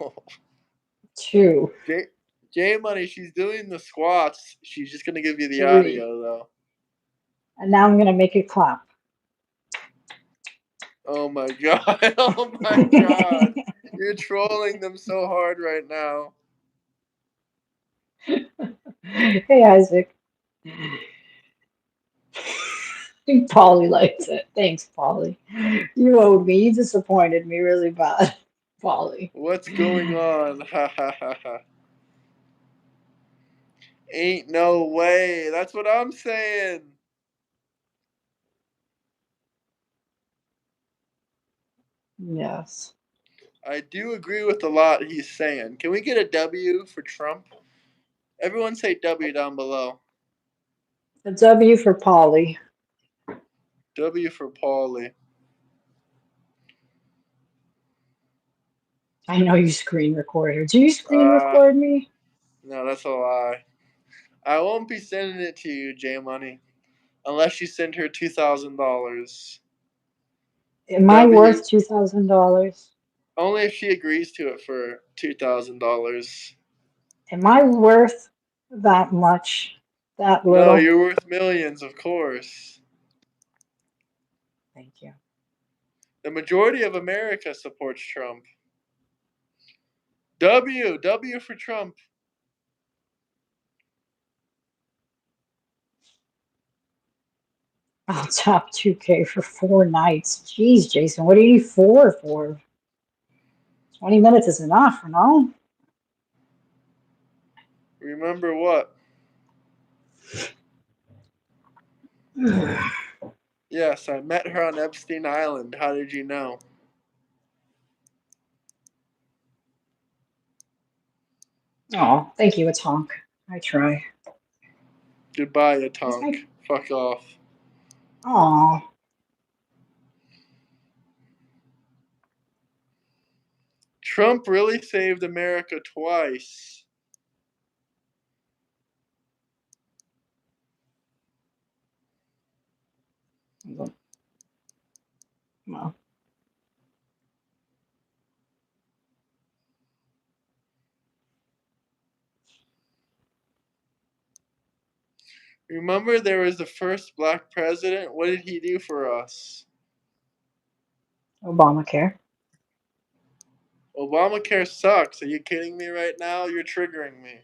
2, J Money, she's doing the squats. She's just gonna give you the 3. audio though. And now I'm gonna make it clap. Oh my god. Oh my god. You're trolling them so hard right now. Hey, Isaac. Polly likes it. Thanks, Polly. You owed me. You disappointed me really bad, Polly. What's going on? Ha ha ha ha. Ain't no way. That's what I'm saying. Yes. I do agree with a lot he's saying. Can we get a W for Trump? Everyone say W down below. A W for Polly. W for Paulie. I know you screen record her. Do you screen record me? No, that's a lie. I won't be sending it to you, J Money, unless you send her $2,000. Am I W. worth $2,000? Only if she agrees to it for $2,000. Am I worth that much? That No, little? you're worth millions, of course. Thank you. The majority of America supports Trump. W for Trump. I'll top 2K for 4 nights. Jeez, Jason, what do you need 4 for? 20 minutes is enough, no? Remember what? Yes, I met her on Epstein Island. How did you know? Oh, thank you, it's honk. I try. Goodbye, He's my... Atonk. Fuck off. Aw. Trump really saved America twice. Well. Remember there was the first black president? What did he do for us? Obamacare. Obamacare sucks. Are you kidding me right now? You're triggering me.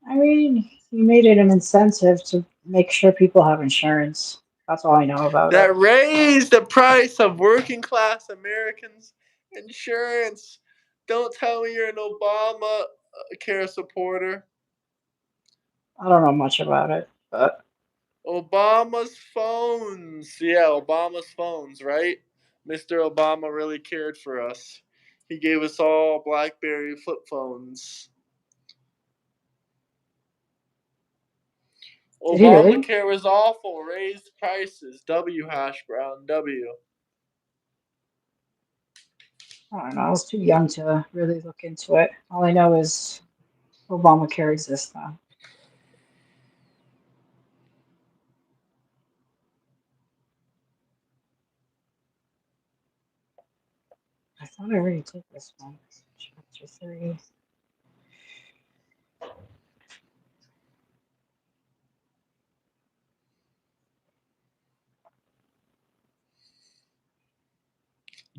I mean, he made it an incentive to make sure people have insurance. That's all I know about it. That raised the price of working class Americans' insurance. Don't tell me you're an Obamacare supporter. I don't know much about it, but Obama's phones. Yeah, Obama's phones, right? Mr. Obama really cared for us. He gave us all BlackBerry flip phones. did he really? Obamacare was awful. Raised prices. W hash brown. W. I don't know. I was too young to really look into it. All I know is Obamacare exists now. I thought I already did this one. Chapter 3.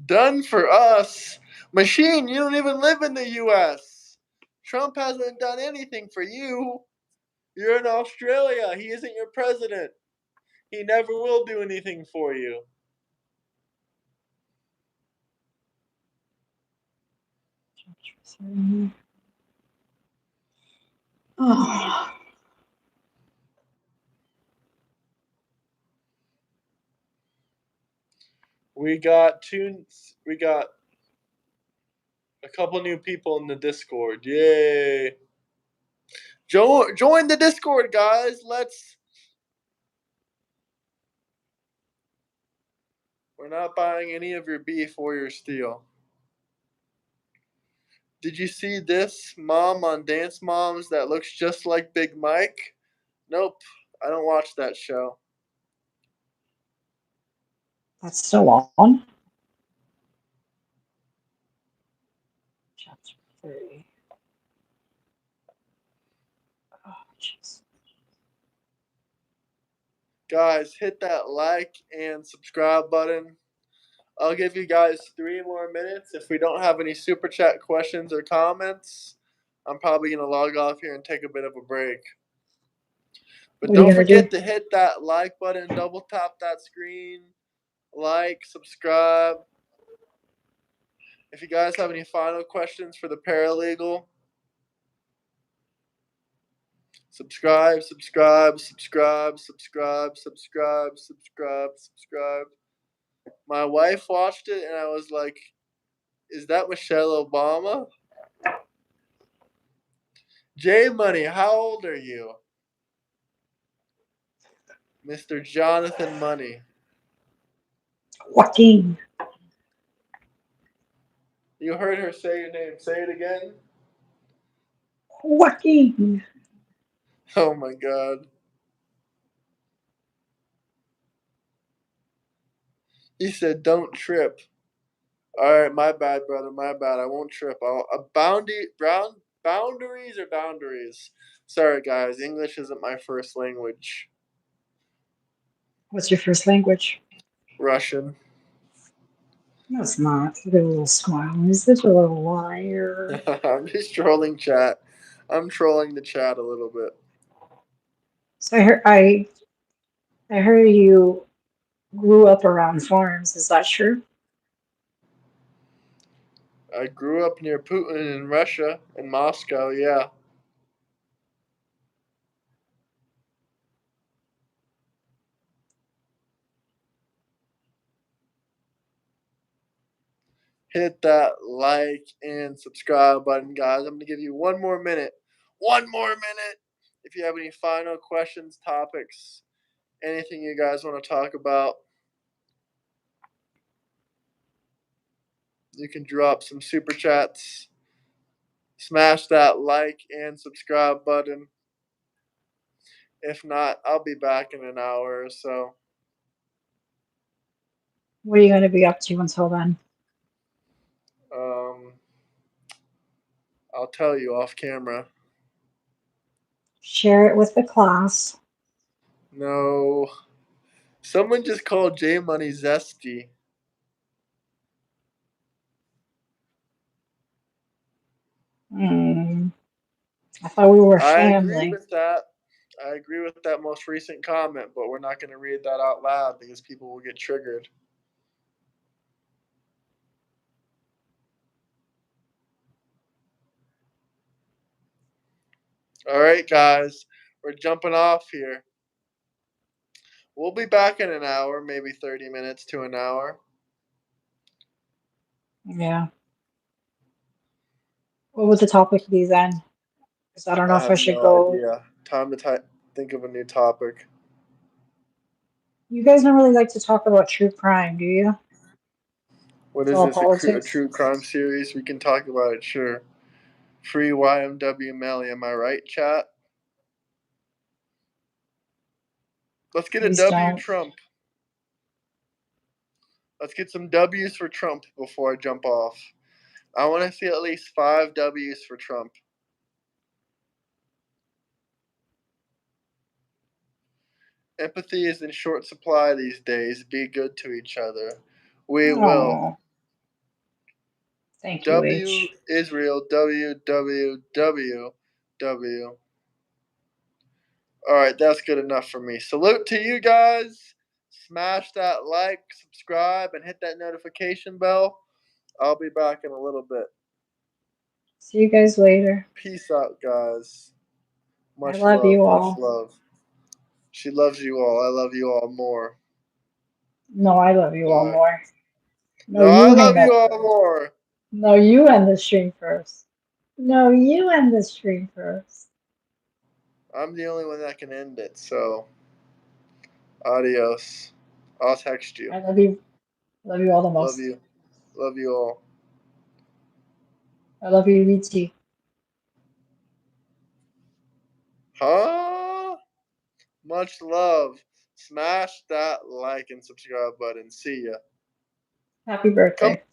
Done for us. Machine, you don't even live in the U.S. Trump hasn't done anything for you. You're in Australia. He isn't your president. He never will do anything for you. Oh. We got a couple new people in the Discord. Yay. Join the Discord, guys. We're not buying any of your beef or your steel. Did you see this mom on Dance Moms that looks just like Big Mike? Nope. I don't watch that show. That's still on? Chapter 3. Oh, jeez. Guys, hit that like and subscribe button. I'll give you guys 3 more minutes. If we don't have any super chat questions or comments, I'm probably going to log off here and take a bit of a break. But What are you don't gonna do? forget to hit that like button, double tap that screen, like, subscribe. If you guys have any final questions for the paralegal, subscribe. My wife watched it and I was like, is that Michelle Obama? J Money, how old are you? Mr. Jonathan Money. Joaquin. You heard her say your name. Say it again. Joaquin. Oh my god. He said, don't trip. Alright, my bad, brother. My bad. I won't trip. Boundaries or boundaries? Sorry, guys. English isn't my first language. What's your first language? Russian. No, it's not. Look at a little smile. He's such a little liar. I'm just trolling chat. I'm trolling the chat a little bit. So I heard you grew up around farms. Is that true? I grew up near Putin in Russia, in Moscow, yeah. Hit that like and subscribe button, guys. I'm going to give you 1 more minute. 1 more minute. If you have any final questions, topics, anything you guys want to talk about, you can drop some super chats. Smash that like and subscribe button. If not, I'll be back in an hour or so. What are you going to be up to until then? I'll tell you off camera. Share it with the class. No. Someone just called J Money zesty. I thought we were I agree family. with that. I agree with that most recent comment, but we're not going to read that out loud because people will get triggered. All right, guys, we're jumping off here. We'll be back in an hour, maybe 30 minutes to an hour. Yeah. What would the topic be then? Because I don't know I if I have should no go. idea. Time to think of a new topic. You guys don't really like to talk about true crime, do you? What It's is all this, a politics. true crime series? We can talk about it, sure. Free YMW Melly, am I right, chat? Let's get a Please W don't. Trump. Let's get some W's for Trump before I jump off. I want to see at least 5 W's for Trump. Empathy is in short supply these days. Be good to each other. We will. Oh. Thank you, W H. Israel WWWW. All right, that's good enough for me. Salute to you guys. Smash that like, subscribe, and hit that notification bell. I'll be back in a little bit. See you guys later. Peace out, guys. Much I love you much all. love. She loves you all. I love you all more. No, I love you all All right. more. No, you I hang love you up all first. more. No, you end the stream first. No, you end the stream first. I'm the only one that can end it, so adios. I'll text you. I love you. Love you all the Love most. you. Love you all. I love you, VT. Huh? Much love. Smash that like and subscribe button. See ya. Happy birthday. Come